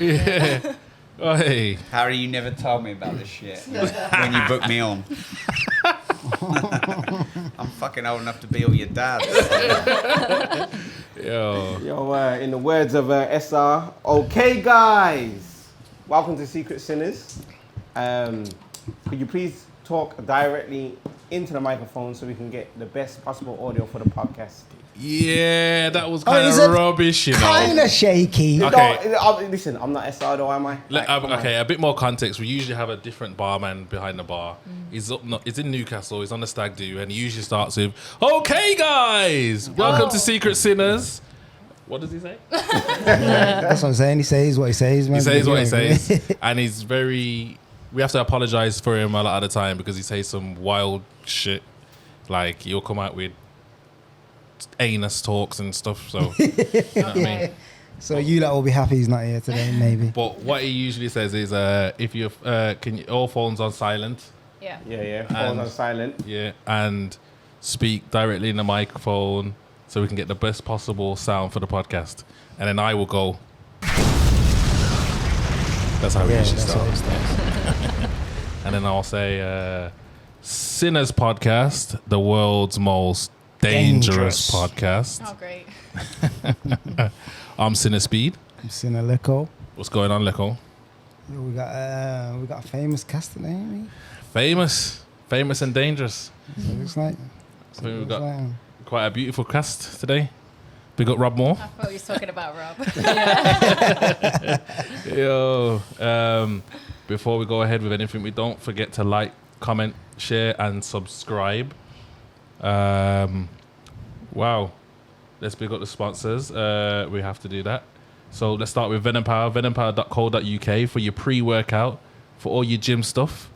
Yeah. Oh, hey. Harry, you never told me about this shit when you booked me on. I'm fucking old enough to be all your dad. Yo, in the words of SR, okay, guys, welcome to Secret Sinners. Could you please talk directly into the microphone so we can get the best possible audio for the podcast? Yeah, that was kind of rubbish, you know. Kind of shaky. Okay. No, listen, I'm not SR though, am I? Okay, a bit more context. We usually have a different barman behind the bar. He's in Newcastle. He's on the stag do, and he usually starts with, "Okay, guys, welcome to Secret Sinners." What does he say? That's what I'm saying. He says what he says, man. He says what he says, and he's very. We have to apologize for him a lot of the time because he says some wild shit. Like he'll come out with anus talks and stuff. So, you know what I mean? So you lot will be happy he's not here today, maybe. But what he usually says is, if you all phones on silent. Yeah. Phones on silent. Yeah, and speak directly in the microphone so we can get the best possible sound for the podcast. And then I will go. That's how we usually start. And then I'll say, Sinnerspodcast, the world's most dangerous podcast. Oh, great. I'm Sinnerspeed. I'm Sinner Lecco. What's going on, Lecco? We got a famous cast today, ain't we? Famous and dangerous. So it looks like. I think we've got quite a beautiful cast today. Big up Rob Moore. I thought he was talking about Rob. Yo, before we go ahead with anything, we don't forget to like, comment, share, and subscribe. Wow. Let's pick up the sponsors. We have to do that. So let's start with Venom Power, venompower.co.uk for your pre-workout, for all your gym stuff.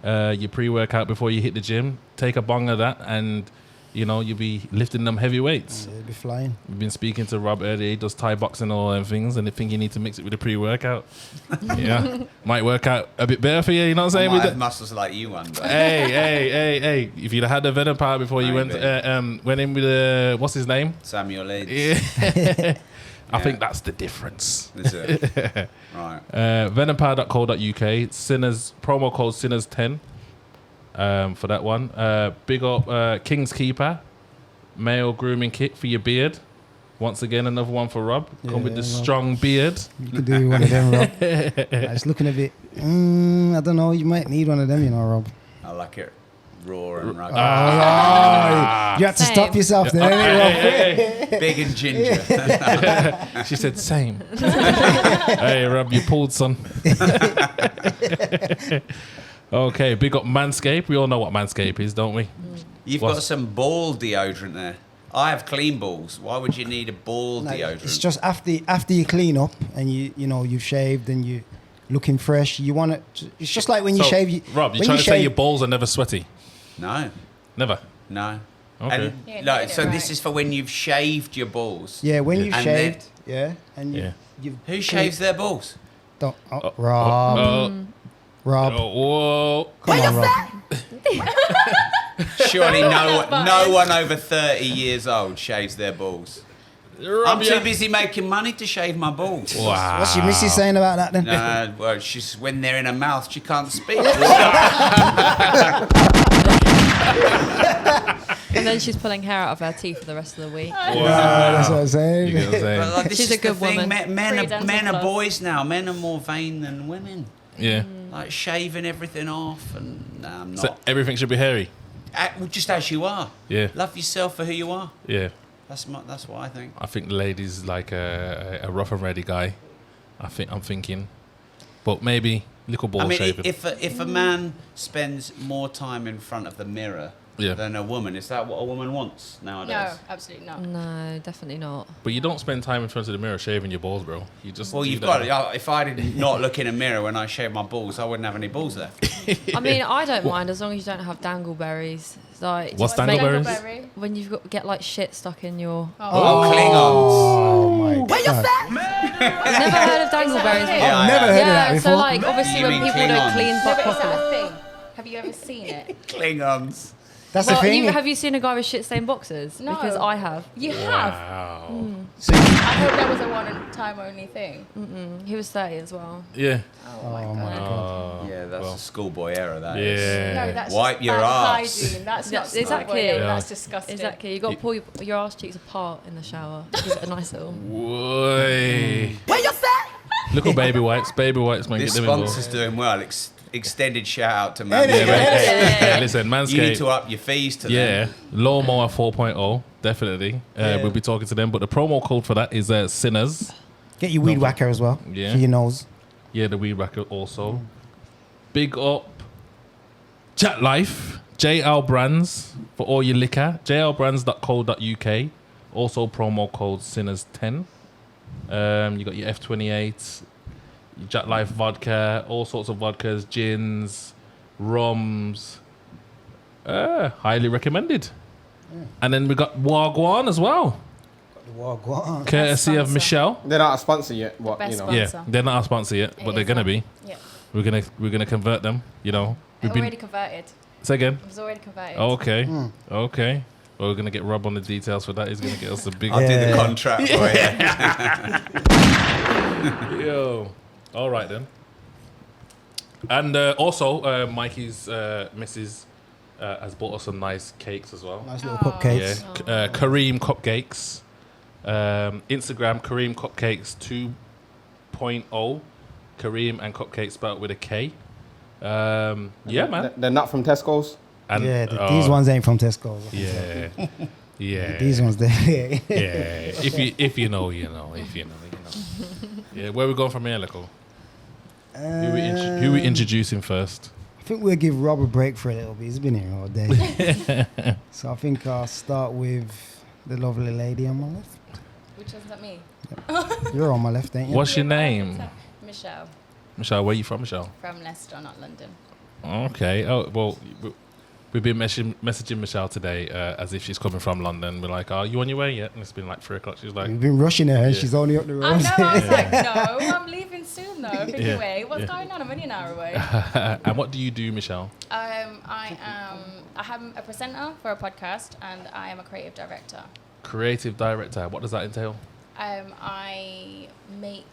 Your pre-workout before you hit the gym. Take a bong of that and, you know, you'll be lifting them heavy weights. Yeah, you'll be flying. We've been speaking to Rob earlier. He does Thai boxing and all them things, and they think you need to mix it with a pre-workout. Yeah. Might work out a bit better for you, you know what I'm saying? I might have muscles like you one day. Hey. If you'd had the Venom Power before you went in with, what's his name? Samuel Leeds. Yeah. I think that's the difference. Is it? Right. Venompower.co.uk, Sinners, promo code Sinners10 for that one. Big up King's Keeper, male grooming kit for your beard. Once again, another one for Rob. Come with the strong beard. You could do one of them, Rob. It's looking a bit, I don't know, you might need one of them, you know, Rob. I like it raw and rugged. You had to stop yourself there, Hey. Big and ginger. She said, same. Hey, Rob, you pulled, son. Okay, big up Manscaped. We all know what Manscaped is, don't we? You've got some ball deodorant there. I have clean balls. Why would you need a ball deodorant? It's just after you clean up and you've shaved and you looking fresh. You want it. It's just like when you shave. Rob, you're trying to say your balls are never sweaty? No. Never? No. Okay. And, so this is for when you've shaved your balls. Yeah, when you've And shaved. And you've who shaves their balls? Don't. Rob. Rob. Whoa. Come on, Rob. Surely no one over 30 years old shaves their balls. I'm too busy making money to shave my balls. Wow. What's your missus saying about that then? Well, she's when they're in her mouth, she can't speak. And then she's pulling hair out of her teeth for the rest of the week. Wow. That's what I'm saying. But, like, this She's is a good the thing. woman. Men are boys now. Men are more vain than women. Yeah. Like shaving everything off, and I'm not. So everything should be hairy? Just as you are. Yeah. Love yourself for who you are. Yeah. That's what I think. I think the lady's like a rough and ready guy. I'm thinking. But maybe little ball shaving. If a man spends more time in front of the mirror than a woman, is that what a woman wants nowadays? No, absolutely not. No, definitely not. But you don't spend time in front of the mirror shaving your balls, bro. You just you've got it. If I did not look in a mirror when I shave my balls, I wouldn't have any balls left. I mean, I don't mind as long as you don't have dangleberries. Like, what's dangleberries? When you get like shit stuck in your. Klingons. Oh my God. Where you at? Never heard of dangleberries. I've never heard of that before. So like, obviously, You when mean people Klingons? don't clean No, but is properly. that a thing? Have you ever seen it? Klingons. That's the thing. Have you seen a guy with shit-stained boxers? No. Because I have. You have. Wow. So I hope that was a one-time only thing. He was 30 as well. Yeah. Oh my god. Yeah, that's well. a schoolboy error, that is. Yeah. No, that's Wipe just your bad arse. hygiene. That's not Exactly. schoolboy error, Yeah. That's disgusting. Exactly. You got to pull your ass cheeks apart in the shower. Give it a nice little. Why? Little baby wipes. Baby wipes, man. This Get them sponsor's involved. doing well. Extended shout out to Yeah, Manscaped. man. Hey, listen, You need Manscaped. to up your fees to Yeah, them. Lawnmower 4.0, definitely. We'll be talking to them, but the promo code for that is Sinners. get your weed whacker as well. Yeah. For your nose. Yeah, the weed racket also. Big up Chat Life, JL Brands for all your liquor. jlbrands.co.uk. Also promo code Sinners10. You got your F28, your Chat Life vodka, all sorts of vodkas, gins, rums. Highly recommended. And then we got Wagwan as well, Wagwan. courtesy of sponsor. Michelle. They're not a sponsor yet. What Best you know? sponsor. Yeah, they're not our sponsor yet, but It they're is gonna not. be. Yeah. We're gonna convert them. You know, we've Already been. converted. Say again. It was already converted. Okay. Okay. Well, we're gonna get Rob on the details for that. He's gonna get us a big. I'll do the Yeah. contract for you. Yo. All right then. And also, Mikey's missus has bought us some nice cakes as well. Nice little Oh. Yeah, cupcakes. Kareem Cupcakes. Instagram Kareem Cupcakes 2.0. Kareem and Cupcakes spelled with a K. Yeah, man. They're not from Tesco's. And, Yeah, these ones ain't from Tesco. Yeah, yeah. These ones there. Yeah. If you know, you know. If you know, you know. Yeah. Where we going from here, Lico? Who we introducing first? I think we'll give Rob a break for a little bit. He's been here all day. So I think I'll start with the lovely lady on my left. Which one's that me? You're on my left, ain't you? What's your name? Michelle Michelle, where you from, Michelle? from Leicester, not London. Okay. Oh, well, we've been messaging Michelle today as if she's coming from London. We're like, are you on your way yet? And it's been like 3 o'clock. She's like, We've been rushing her and Yeah. she's only up the I road. know, I was like, no, I'm leaving soon though. Thinking, Yeah. wait, what's Yeah. going on? I'm only an hour away. and what do you do, Michelle? I am a presenter for a podcast and I am a creative director. Creative director. What does that entail? I make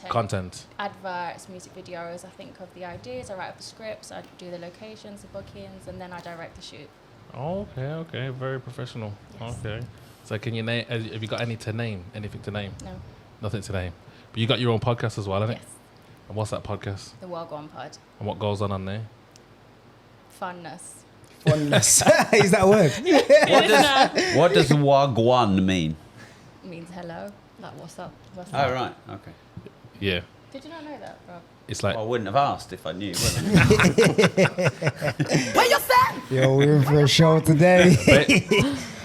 Content. adverts, music videos. I think of the ideas, I write up the scripts, I do the locations, the bookings, and then I direct the shoot. Okay. Very professional. Yes. Okay. So can you name? Have you got anything to name? No. Nothing to name. But you got your own podcast as well, haven't Yes. it? And what's that podcast? The Wagwan Pod. And what goes on there? Funness. Funness. Is that a word? What does Wagwan mean? Means hello. Like, what's up? What's Oh, up? right. Okay. Yeah. Did you not know that, Rob? It's like Well, I wouldn't have asked if I knew, would I? Yo, we're in for a show today.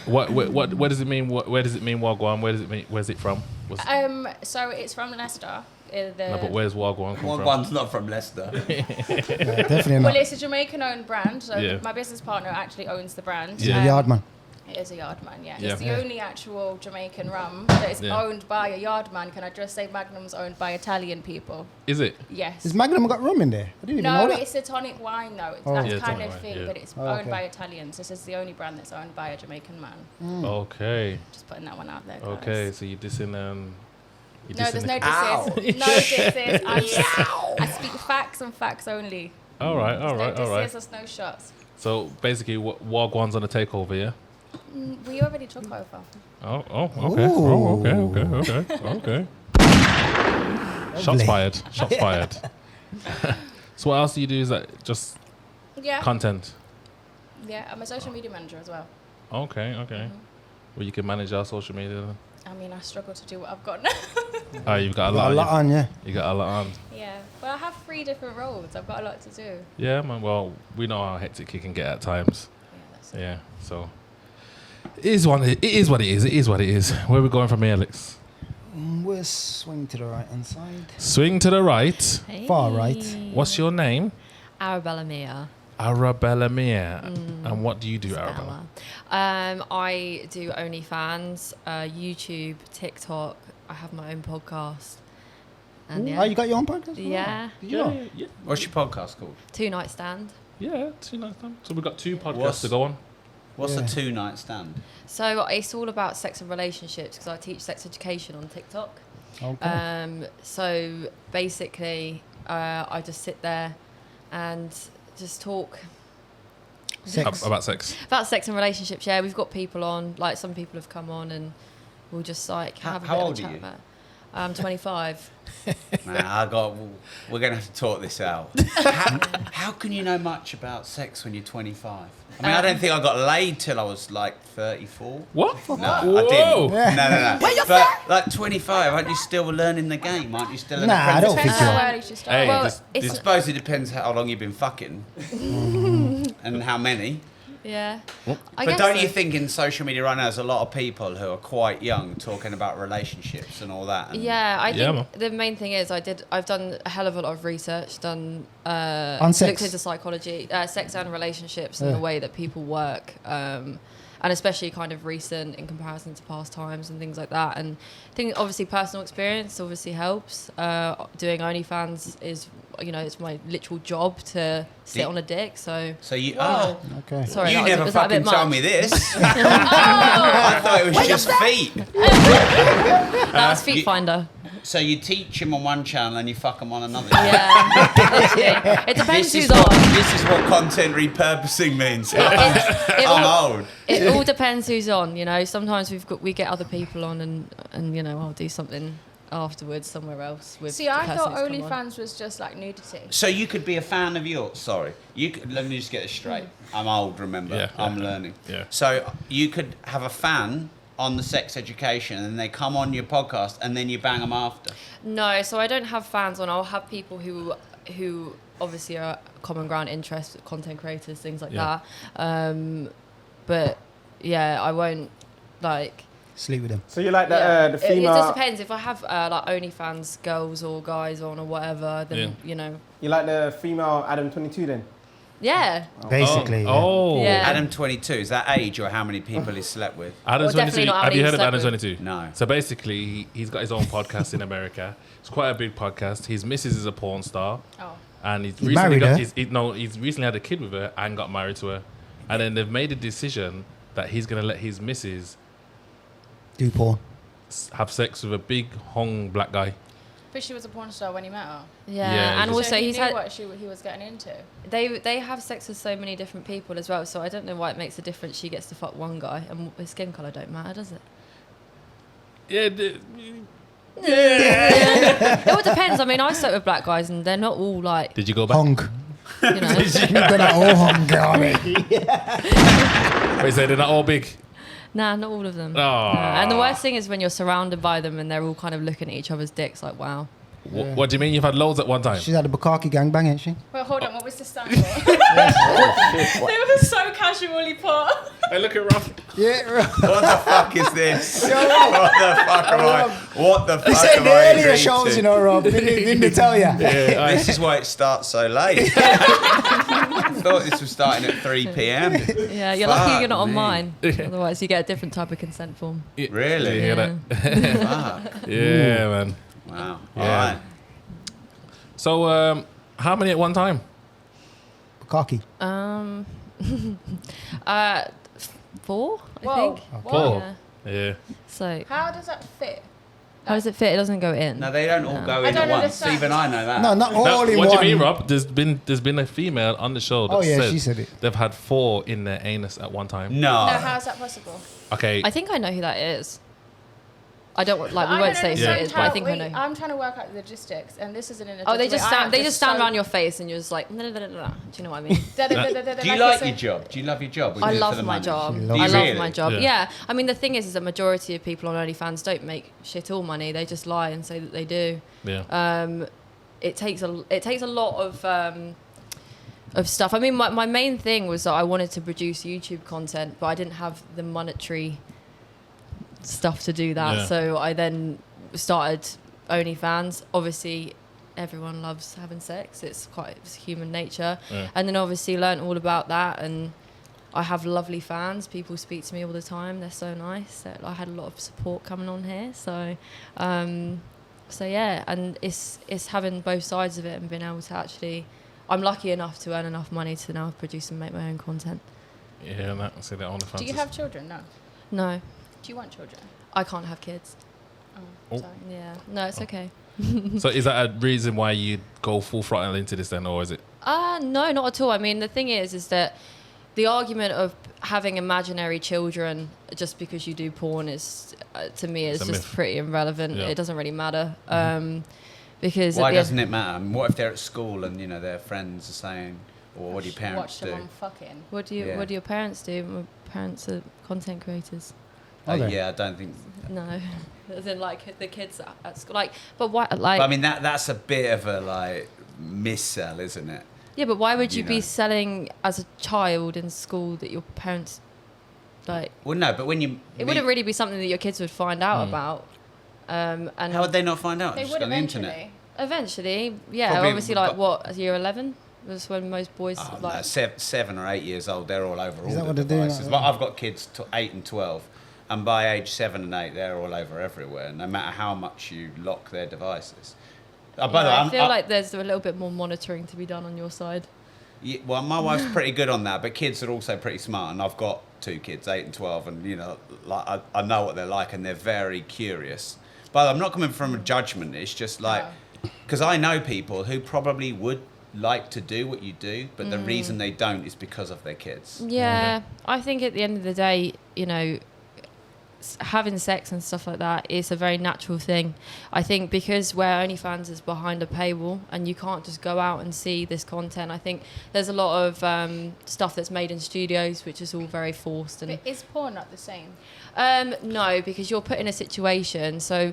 what does it mean? Where does it mean Wagwan? Where's it from? So it's from Leicester. No, but where's Wagwan come from? Wagwan's not from Leicester. Definitely Well, not. it's a Jamaican-owned brand. So Yeah. my business partner actually owns the brand. Yeah. Yardman. It is a Yardman, yeah. Yeah. It's the Yeah. only actual Jamaican rum that is Yeah. owned by a Yardman. Can I just say Magnum's owned by Italian people? Is it? Yes. Has Magnum got rum in there? I didn't even No, know that. it's a tonic wine though. Oh. That's Yeah, kind tonic of wine, thing, yeah. but it's Oh, owned okay. by Italians. This is the only brand that's owned by a Jamaican man. Okay. Just putting that one out there, guys. Okay. So you're dissing. You're No, dissing there's the- no disses. No disses. I speak facts and facts only. All right. No disses, there's no shots. So basically, Wagwan's on the takeover, yeah. We already took over. Oh, okay. Ooh. Oh, okay. Shots Lovely. fired. Shots fired. So what else do you do? Is that just Yeah. content? Yeah, I'm a social media manager as well. Okay. Well, you can manage our social media. Then. I mean, I struggle to do what I've got now. You've got a Got lot. a lot on, yeah. You got a lot on. Yeah. Well, I have 3 different roles. I've got a lot to do. Yeah, man. Well, we know how hectic it can get at times. Yeah, that's it. Yeah. So it is what it is. It is what it is. Where are we going from here, Alex? We'll swing to the right hand side. Swing to the right. Hey. Far right. What's your name? Ara Bellamere. Ara Bellamere. And what do you do, Ara Bellamere? I do OnlyFans, YouTube, TikTok. I have my own podcast. And Oh, you got your own podcast? Yeah. Did you know? What's your podcast called? 2 Night Stand. Yeah, 2 night stand. So we've got 2 podcasts What's- to go on. What's Yeah. a 2-night stand? So it's all about sex and relationships because I teach sex education on TikTok. Okay. So basically, I just sit there and just talk Sex. About sex. about sex and relationships. Yeah, we've got people on. Like some people have come on, and we'll just like How- have a how bit old of a are chat you? about. I'm 25. We're going to have to talk this out. How can you know much about sex when you're 25? I mean, I don't think I got laid till I was like 34. What? No, Whoa. I didn't. No. But like 25, aren't you still learning the game? Aren't you still an Nah, I don't apprentice? think you How are. early should you start? Hey, Well, this- I it's suppose it depends how long you've been fucking and how many. yeah. Well, I But guess don't so. you think in social media right now there's a lot of people who are quite young talking about relationships and all that? And Yeah, I Yeah, think the main thing is I've done a hell of a lot of research, On looked sex? into psychology, sex and relationships and Yeah. the way that people work, and especially kind of recent in comparison to past times and things like that. And I think obviously personal experience obviously helps. Doing OnlyFans is, it's my literal job to sit on a dick. So So you, Whoa. Okay. sorry, you that never was that a fucking bit told much? me this. I thought it was just feet. That's Feet you- Finder. So you teach them on one channel and you fuck them on another. Yeah, literally. It depends This who's is, what, on. this is what content repurposing means. It I'm all, old. it all depends who's on. Sometimes we get other people on, and I'll do something afterwards somewhere else with. See, the I person thought who's come on. OnlyFans was just like nudity. So you could be a fan of yours. Sorry, let me just get this straight. I'm old, remember? Yeah. I'm learning. Yeah. So you could have a fan on the sex education, and they come on your podcast, and then you bang them after. No, so I don't have fans on. I'll have people who obviously are common ground interests, content creators, things like Yeah. that. But yeah, I won't like. Sleep with them. So you like the Yeah. the It female? just depends. If I have like OnlyFans girls or guys on or whatever, then You like the female Adam 22 then? yeah. Basically. Oh. Yeah. Adam 22, is that age or how many people he's slept with? Adam Well, definitely 22. not Have you how heard of many Adam slept 22? No. So basically, he's got his own podcast in America. It's quite a big podcast. His missus is a porn star, Oh. and he's He recently married got he's recently had a kid with her and got married to her, and then they've made a decision that he's gonna let his missus Do porn. have sex with a big hung black guy. But she was a porn star when he met her. Yeah, Yeah, and just- also so he he's knew had what he was getting into. they have sex with so many different people as well. So I don't know why it makes a difference. She gets to fuck one guy, and his skin color don't matter, does it? Yeah. It all depends. I mean, I slept with black guys, and they're not all like Did you go back? Hung. you know. You've done that all hung, Gary. Wait, so they're not all big. Nah, not all of them. Aw. Nah. And the worst thing is when you're surrounded by them and they're all kind of looking at each other's dicks, like wow. What do you mean you've had loads at one time? She's had a Bukkake gangbang, ain't she? Well, hold on, what was the stand for? They were so casually put. Hey, look at Rob. Yeah, right. What the fuck is this? What the fuck am I? What the They fuck said am the I earlier agreed shows, to? you know, Rob. Didn't they tell you? Yeah, This is why it starts so late. I thought this was starting at 3 p.m. Yeah, you're lucky you're not on me. mine. Otherwise, you get a different type of consent form. Really? You hear that? Fuck. Yeah, man. Wow. Yeah. All right. So, how many at one time? Bukkake. 4, I Whoa. think. Four. Yeah. Yeah. So How does that fit? how does it fit? It doesn't go in. No, they don't all No. go I in don't at once. understand. Even I know that. No, not all Now, in what one. do you mean, Rob? There's been a female on the show that Oh, yeah, said she said it. they've had 4 in their anus at one time. No. No, how is that possible? Okay. I think I know who that is. I don't like. But We I won't don't say who understand it is, but how I think I we- know. I'm trying to work out the logistics, and this isn't in a. Oh, they just stand. They just stand around your your. face, and you're just like. Do you know what I mean? Do you like your job? Do you love your job? Or you I do it for love the my money? job. She Do loves you I love really? my job. Yeah. Yeah. I mean, the thing is a majority of people on OnlyFans don't make shit all money. They just lie and say that they do. Yeah. It takes a lot of stuff. I mean, my main thing was that I wanted to produce YouTube content, but I didn't have the monetary stuff to do that. Yeah. So I then started OnlyFans. Obviously, everyone loves having sex. It's human nature. Yeah. And then obviously learnt all about that, and I have lovely fans. People speak to me all the time. They're so nice. I had a lot of support coming on here. So yeah, and it's having both sides of it and being able to actually I'm lucky enough to earn enough money to now produce and make my own content. Yeah, see that OnlyFans. Do you have children? No. No, Do you want children? I can't have kids. Oh, Oh. sorry. Yeah, no, it's okay. So is that a reason why you go full throttle into this then, or is it? No, not at all. I mean, the thing is that the argument of having imaginary children just because you do porn is, to me, is It's a just myth. pretty irrelevant. Yeah. It doesn't really matter. Because Why at the doesn't it matter? I mean, what if they're at school and their friends are saying, or what do your parents Watch do? someone fucking. What do Yeah. your parents do? My parents are content creators. Okay. Yeah, I don't think. No, as in like the kids at school. Like, but why? Like, But I mean, that's a bit of a missell, isn't it? yeah, but why would you you be know. selling as a child in school that your parents like? Well, no, but when you It wouldn't really be something that your kids would find out about. And How would they not find out? They Just would on the eventually. internet. eventually, yeah, Probably, obviously, like but- what, year 11 was when most boys Oh, like. no, 7 or 8 years old, they're all over all that the what they're doing devices. like But that? I've got kids 8 and 12, and by age 7 and 8, they're all over everywhere, no matter how much you lock their devices. By the way, I feel like there's a little bit more monitoring to be done on your side. Yeah, well, my wife's pretty good on that, but kids are also pretty smart, and I've got 2 kids, 8 and 12, and I know what they're like, and they're very curious. But I'm not coming from a judgment. It's just because I know people who probably would like to do what you do, but the reason they don't is because of their kids. Yeah, I think at the end of the day, having sex and stuff like that is a very natural thing. I think because where OnlyFans is behind a paywall and you can't just go out and see this content, I think there's a lot of stuff that's made in studios which is all very forced. And But is porn not the same? no, because you're put in a situation. So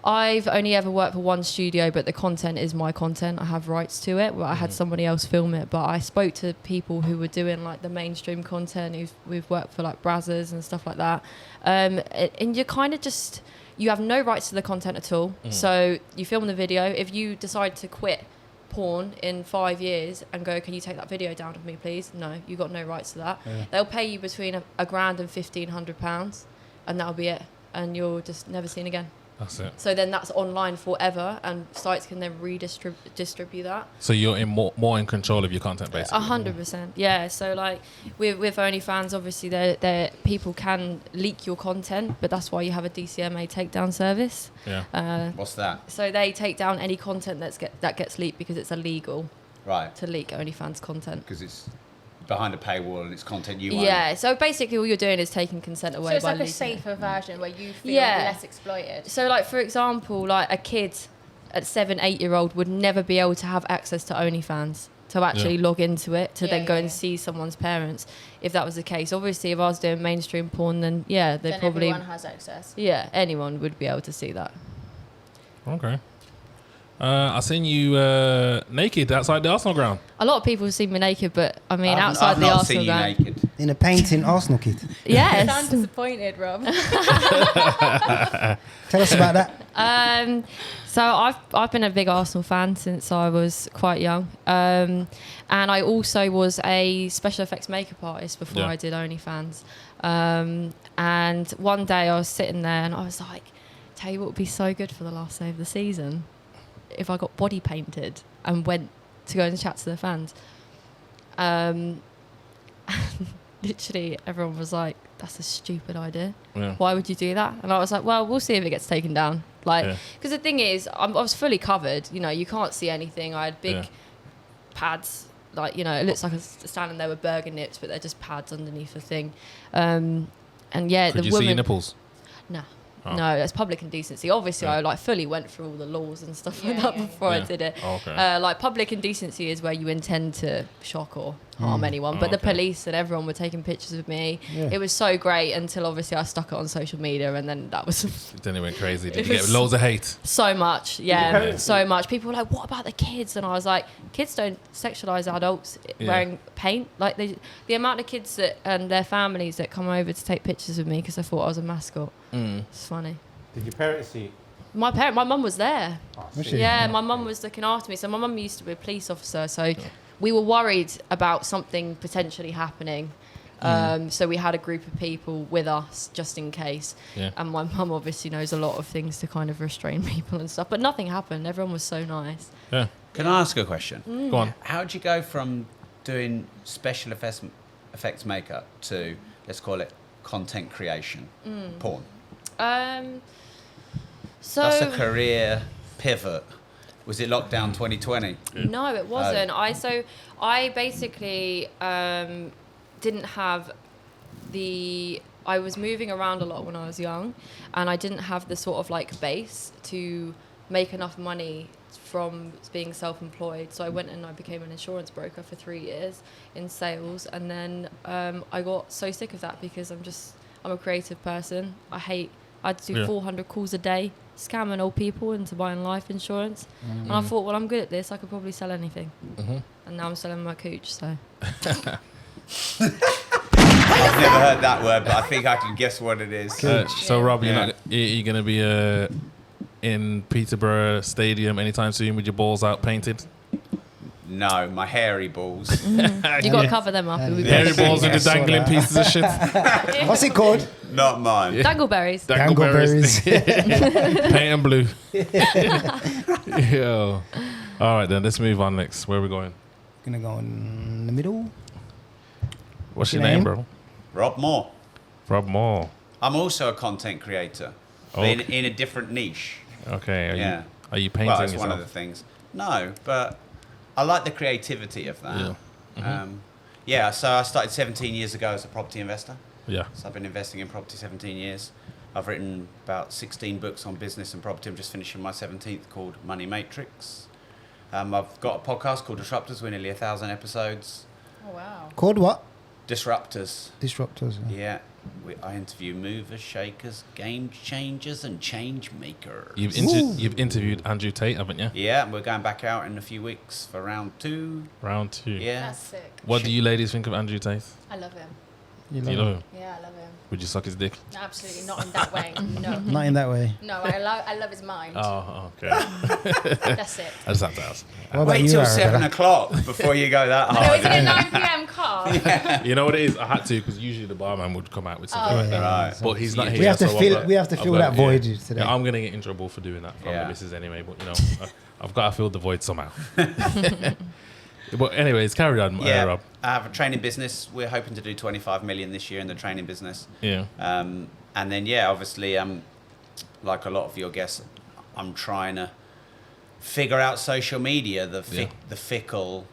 I've only ever worked for one studio, but the content is my content. I have rights to it. Well, I had somebody else film it, but I spoke to people who were doing like the mainstream content. We've worked for like Brazzers and stuff like that. And you kind of just, you have no rights to the content at all. So you film the video. If you decide to quit porn in 5 years and go, can you take that video down of me, please? No, you got no rights to that. Yeah. They'll pay you between a grand and £1,500, and that'll be it. And you're just never seen again. That's it. So then that's online forever, and sites can then distribute that. So you're more in control of your content, basically. 100%, yeah. So like with OnlyFans, obviously, there people can leak your content, but that's why you have a DCMA takedown service. Yeah. What's that? So they take down any content that gets leaked because it's illegal Right, to leak OnlyFans content. because it's behind a paywall and it's content you own. Yeah. So basically, all you're doing is taking consent away. So it's by like a leaking it. safer version where you feel Yeah. less exploited. So, like, for example, like a kid at 7-8-year-old would never be able to have access to OnlyFans to actually log into it to then go and see someone's parents. If that was the case, obviously, if I was doing mainstream porn, then they Then probably everyone has access. anyone would be able to see that. Okay. I seen you naked outside the Arsenal ground. A lot of people see me naked, but I mean, I've outside the not Arsenal seen you ground. naked. In a painting Arsenal kit. You sound Yes. disappointed, Rob. Tell us about that. So I've been a big Arsenal fan since I was quite young, and I also was a special effects makeup artist before I did OnlyFans. And one day I was sitting there and I was like, "Tell you what would be so good for the last day of the season, if I got body painted and went to go and chat to the fans." Literally, everyone was like, "That's a stupid idea. Yeah. Why would you do that?" And I was like, "Well, we'll see if it gets taken down." Like, because the thing is, I was fully covered. You can't see anything. I had big pads. Like, it looks like I was standing there with burger nips, but they're just pads underneath the thing. And yeah, Could the you woman. see your nipples? No. Oh. No, that's public indecency. Obviously, Yeah. I fully went through all the laws and stuff like Yeah, that yeah, before I yeah. did it. Oh, okay. Public indecency is where you intend to shock or harm anyone. Oh, But the okay. police and everyone were taking pictures of me. Yeah. It was so great until obviously I stuck it on social media, and then that was Then it went crazy. Did It you get was- loads of hate? so much. Yeah, Yeah. so much. People were like, "What about the kids?" And I was like, "Kids don't sexualize adults wearing paint. Like the amount of kids that and their families that come over to take pictures of me because I thought I was a mascot. It's funny." Did your parents see it? My mum was there. Was she? Yeah, my mum was looking after me. So my mum used to be a police officer, so we were worried about something potentially happening. So we had a group of people with us just in case. Yeah. And my mum obviously knows a lot of things to kind of restrain people and stuff. But nothing happened. Everyone was so nice. Yeah. Can I ask a question? Go on. How'd you go from doing special effects makeup to, let's call it, content creation, porn? So That's a career pivot. Was it lockdown 2020? no, it wasn't. I basically didn't have I was moving around a lot when I was young, and I didn't have the sort of like base to make enough money from being self-employed. So I went and I became an insurance broker for 3 years in sales, and then I got so sick of that because I'm a creative person. I'd do 400 calls a day, scamming old people into buying life insurance. And I thought, well, I'm good at this. I could probably sell anything. And now I'm selling my cooch, so. I've never heard that word, but I think I can guess what it is. So, Rob, you're going to be in Peterborough Stadium anytime soon with your balls out painted? No, my hairy balls. You got to cover them up. Hairy balls with the dangling pieces of shit. What's it called? Not mine. Dangleberries. Dangleberries. Paint and blue. Yo. All right, then. Let's move on next. Where are we going? Gonna go in the middle. What's your name, bro? Rob Moore. Rob Moore. I'm also a content creator, but in a different niche. Okay. Are you painting Well, it's yourself? one of the things. No, but I like the creativity of that. Yeah. So I started 17 years ago as a property investor. Yeah. So I've been investing in property 17 years. I've written about 16 books on business and property. I'm just finishing my 17th called Money Matrix. I've got a podcast called Disruptors. We're nearly 1,000 episodes. Oh, wow. Called what? Disruptors. Disruptors. Yeah. I interview movers, shakers, game changers, and change makers. You've interviewed Andrew Tate, haven't you? Yeah, we're going back out in a few weeks for round 2. Round 2. Yeah. That's sick. What do you ladies think of Andrew Tate? I love him. You Do you know him? Yeah, I love him. Would you suck his dick? Absolutely not in that way. No. Not in that way. No, I love his mind. Oh, okay. That's it. I just have to ask. What about Wait you, till Ara 7 Bella? o'clock before you go that No, hard. is it a 9 p.m. car? You know what it is? I had to because usually the barman would come out with something like that. Right. But he's not here. We have to so I've fill. got- We have to I've fill got- that void today. Yeah, I'm gonna get in trouble for doing that from Yeah. the missus anyway. But I've got to fill the void somehow. But anyways, carry on, Yeah, Rob. I have a training business. We're hoping to do 25 million this year in the training business. Yeah. And then, obviously, like a lot of your guests, I'm trying to figure out social media, the fickle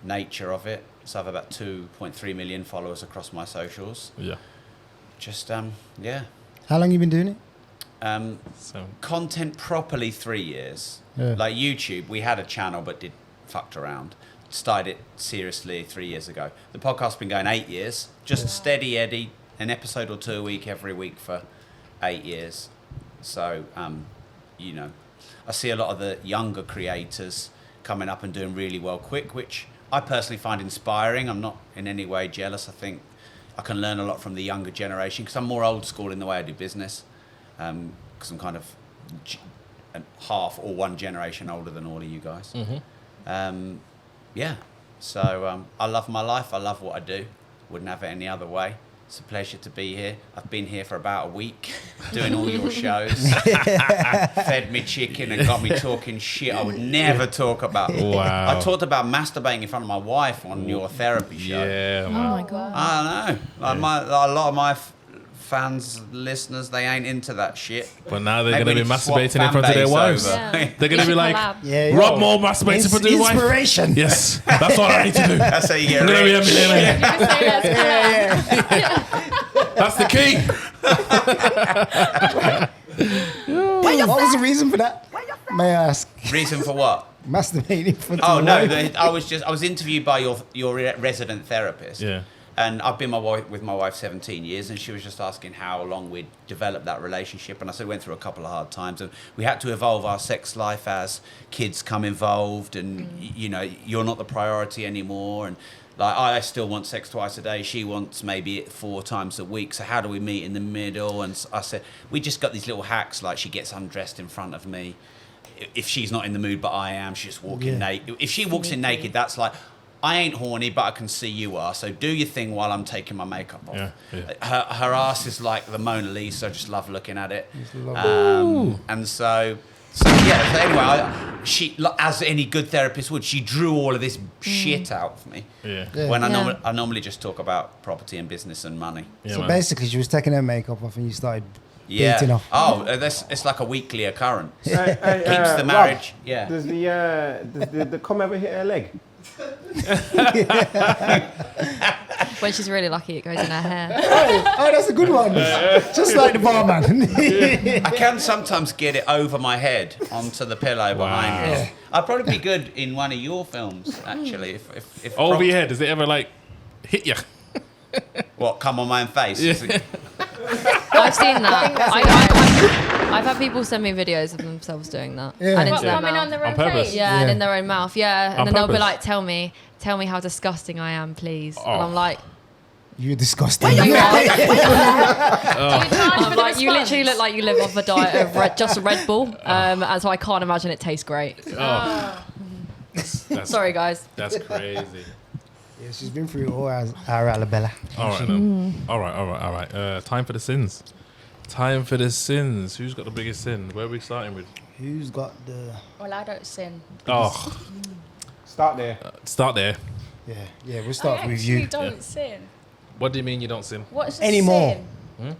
nature of it. So I have about 2.3 million followers across my socials. Yeah. Just, How long you been doing it? So Content properly 3 years. Yeah. Like YouTube, we had a channel but fucked around. Started it seriously 3 years ago. The podcast's been going 8 years. Just steady Eddie, an episode or 2 a week every week for 8 years. So, I see a lot of the younger creators coming up and doing really well quick, which I personally find inspiring. I'm not in any way jealous. I think I can learn a lot from the younger generation because I'm more old school in the way I do business. Because I'm kind of half or one generation older than all of you guys. So I love my life. I love what I do. Wouldn't have it any other way. It's a pleasure to be here. I've been here for about a week doing all your shows. Fed me chicken and got me talking shit I would never talk about. Wow. I talked about masturbating in front of my wife on your therapy show. yeah, Oh man. my God. I don't know. A lot of my fans, listeners, they ain't into that shit. But now they're Maybe going to we be need to swap masturbating in front of their fan base wives. over. Yeah. They're going to We be should like, collab. Yeah, Rob Moore masturbating for their wife. Inspiration. Yes, that's what I need to do. That's how you get I'm going to be a rich. millionaire. You say let's collab. That's the key. What was the reason for that? May I ask? Reason for what? Masturbating for the Oh no, wife? I was interviewed by your resident therapist. Yeah. And I've been with my wife 17 years, and she was just asking how long we'd developed that relationship. And I said we went through a couple of hard times, and we had to evolve our sex life as kids come involved, and you're not the priority anymore. And like I still want sex twice a day. She wants maybe 4 times a week. So how do we meet in the middle? And I said we just got these little hacks, like she gets undressed in front of me. If she's not in the mood, but I am, she's just walking naked. If she walks in naked, that's like, I ain't horny, but I can see you are. So do your thing while I'm taking my makeup off. Yeah. Her ass is like the Mona Lisa. I just love looking at it. It's lovely. And so anyway, she, like, as any good therapist would, she drew all of this shit out for me. Yeah. Yeah. When Yeah. I normally just talk about property and business and money. Yeah, So man. basically, she was taking her makeup off, and you started Yeah. beating off. Oh, it's like a weekly occurrence. Hey, Keeps the Rob, marriage. Yeah. Does the cum ever hit her leg? When she's really lucky, it goes in her hair. Oh, that's a good one. Just like the barman. I can sometimes get it over my head onto the pillow behind me. I'd probably be good in one of your films, actually. If Over your head, does it ever like hit you? What, come on my own face? Yeah. I've seen that. I've had people send me videos of themselves doing that. Yeah. And What, into their coming on mouth. their On own purpose? face? Yeah, and Yeah. in their own mouth. Yeah, and On then they'll be purpose? like, "Tell me how disgusting I am, please." Oh. And I'm like, You're disgusting. "You are." Do you charge I'm for the like, "You literally response? look like you live off a diet of just Red Bull," and so I can't imagine it tastes great. Oh. That's, Sorry, guys. That's crazy. Yeah, she's been through it all as Ara Bellamere. All right, then. All right. Time for the sins. Time for the sins. Who's got the biggest sin? Where are we starting with? Who's got the? Well, I don't sin. Oh, Start there. start there. Yeah, we'll I start with actually you. don't sin. What do you mean you don't sin? What's a Anymore. sin?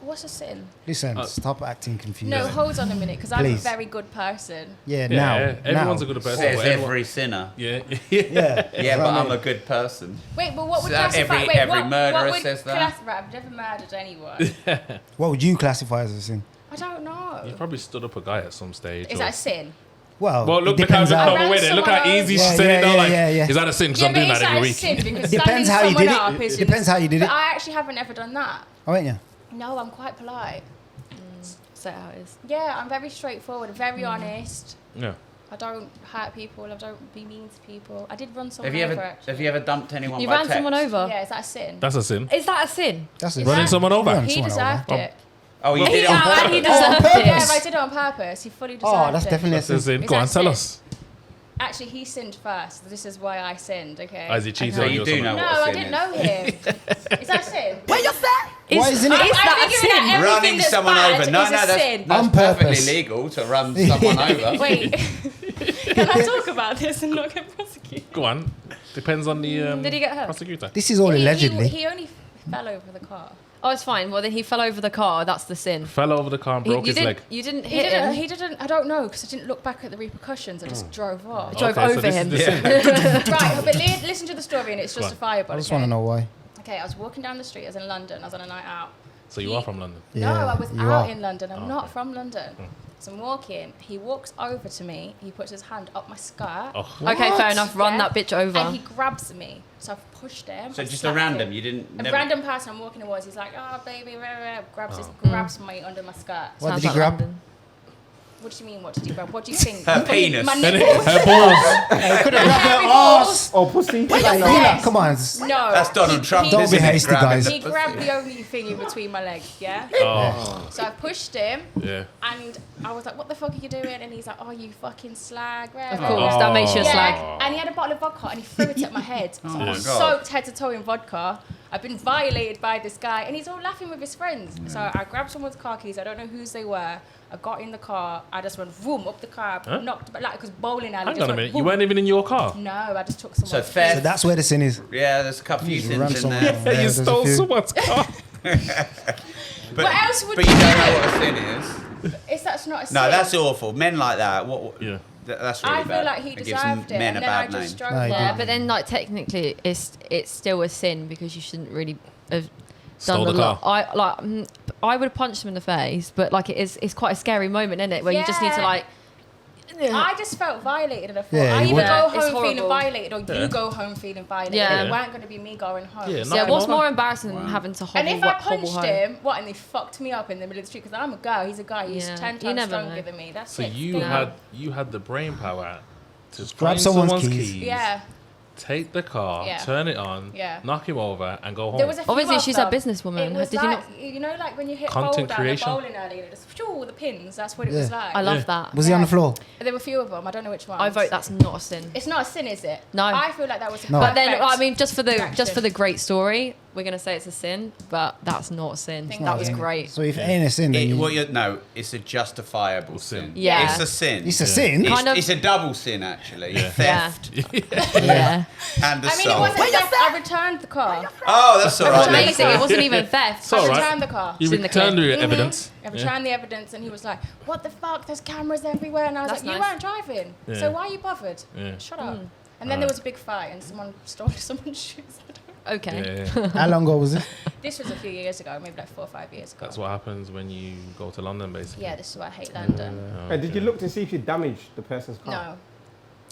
What's a sin? Listen, stop acting confused. No, hold on a minute, because I'm a Please. very good person. Yeah, Yeah, now. everyone's now. a good person. Says but everyone- every sinner. Yeah. Yeah, Yeah, but I'm a good person. Wait, but what would So classify? every murderer what would says that? classify? I've never murdered anyone. What would you classify as a sin? I don't know. You probably stood up a guy at some stage. Is or- that a sin? Well, Well, it look how depends how. how- wait there. Look how easy Yeah, she said it. yeah, Though, like, yeah. is that a sin? Because Yeah, I'm but doing is that every that a week. sin? Because Depends standing how you did someone it. up is Depends how you did it. But I actually haven't ever done that. Oh, ain't you? No, I'm quite polite. Say how it is. Yeah, I'm very straightforward, very honest. Yeah. I don't hurt people. I don't be mean to people. I did run someone Have you over. ever Actually. have you ever dumped anyone You by ran text? someone over. Yeah, is that a sin? That's a sin. Is that a sin? That's it. Running someone over. Run He someone deserved over. it. Oh, you did it on Yeah, purpose? he deserved purpose? it. Yeah, but I did it on purpose. He fully deserved Oh, that's it. definitely a That's a sin. sin. Is Go that on, tell sin? us. Actually, he sinned first. This is why I sinned. Okay. As he cheated So on you you or do something. know No, what a I sin didn't is. know him. Is that sin? Why isn't it? I'm Is that a figuring sin? out everything Running that's someone bad over. No, is no, a that's sin. On perfectly purpose. legal to run someone over. Wait, can I talk about this and not get prosecuted? Go on. Depends on the Did he get hurt? prosecutor. This is all allegedly. He only fell over the car. Oh, it's fine. Well, then he fell over the car. That's the sin. Fell over the car and You broke his leg. didn't He hit didn't. him. He didn't. I don't know because I didn't look back at the repercussions. I just drove off. Drove Okay, so over this is him. the sin. Right, but listen to the story and it's Go on. justifiable. I just okay? want to know why. Okay, I was walking down the street. I was in London. I was on a night out. So you are from London. No, I was you out are. in London. I'm Oh, not okay. from London. So I'm walking. He walks over to me. He puts his hand up my skirt. Oh. Okay, fair enough. Run Yeah. that bitch over. And he grabs me. So I've pushed him. So I just a slapped random. him. You didn't. A Never, random person I'm walking towards. He's like, "Oh, baby," grabs Oh. grabs me under my skirt. What Sounds did he like grab? London. What do you mean? What did he grab? What do you think? Her penis. My Her nipples. balls. Could My have hairy grabbed balls. Oh, pussy. Like, Yes. Vila, come on. No. That's Donald Trump. Don't isn't be it? hasty, Grabbing guys. the He pussy. grabbed the only thing in between my legs, yeah? Oh. So I pushed him, Yeah. and I was like, "What the fuck are you doing?" And he's like, "Oh, you fucking slag." Of course, that makes you a Yeah, slag. and he had a bottle of vodka and he threw it at my head. So my I was God. soaked head to toe in vodka. I've been violated by this guy, and he's all laughing with his friends. So I grabbed someone's car keys. I don't know whose they were. I got in the car. I just went vroom up the car, Huh? knocked, like because bowling alley. Hang just on a went minute. You vroom. weren't even in your car. No, I just took someone's So fair. So that's where the sin is. Yeah, there's a couple few You run sins in someone there. over. Yeah, you there's a stole few. someone's car. But, What else would but you you don't do? know what a sin is. It's that's not a sin. No, that's awful. Men like that. What? Yeah. That's really I bad. feel like he It gives deserved it, men and a then I bad just name. drove No, he off. Yeah, but then like technically, it's still a sin because you shouldn't really have done Stole the the lot. car. I would have punched him in the face, but like it's quite a scary moment, isn't it? Where you just need to Yeah. like. I just felt violated, and I thought Yeah, I you either would. go It's home feeling horrible. violated, or Yeah. you go home feeling violated. Yeah. It weren't going to be me going home. Yeah, So- Yeah, what's no. more embarrassing than having to hobble, and if I hobble punched home? him, what? And they fucked me up in the middle of the street because I'm a girl. He's a guy. He's Yeah, 10 you times never stronger know. than me. That's So it. you Sting. had the brain power to grab find someone's someone's keys. keys. Yeah. take the car, Yeah. turn it on, Yeah. knock him over, and go home. There was a few Obviously, of she's a them. businesswoman. It was Did you like, not? you know, like when you hit Content bowl down creation. the bowling alley, and just all the pins. That's what it was Yeah. like. I love Yeah. that. Was he on the floor? There were a few of them. I don't know which ones. I vote that's not a sin. It's not a sin, is it? No. I feel like that was a No. But then, perfect I mean, just for the reaction. great story, we're gonna say it's a sin, but that's not a sin. Thank That you. was great. So if it ain't a sin, then No, it's a justifiable sin. Yeah. It's a sin. it's a sin. Kind of- It's a double sin, actually. Yeah. Theft Yeah, and I mean, it assault. wasn't theft. I returned the car. Oh, that's all it was right. then. amazing. It wasn't even theft. So- I all right. returned the car. You It's in the returned clip. your evidence. I returned the evidence, and he was like, "What the fuck? There's cameras everywhere." And I was That's like, "You nice. weren't driving, Yeah. so why are you bothered? Yeah. Shut up." Hmm. And then there was a big fight, and someone stole someone's shoes. Okay. Yeah. How long ago was it? This was a few years ago, maybe like 4 or 5 years ago. That's what happens when you go to London, basically. Yeah, this is why I hate London. Did you look to see if you damaged the person's car? No,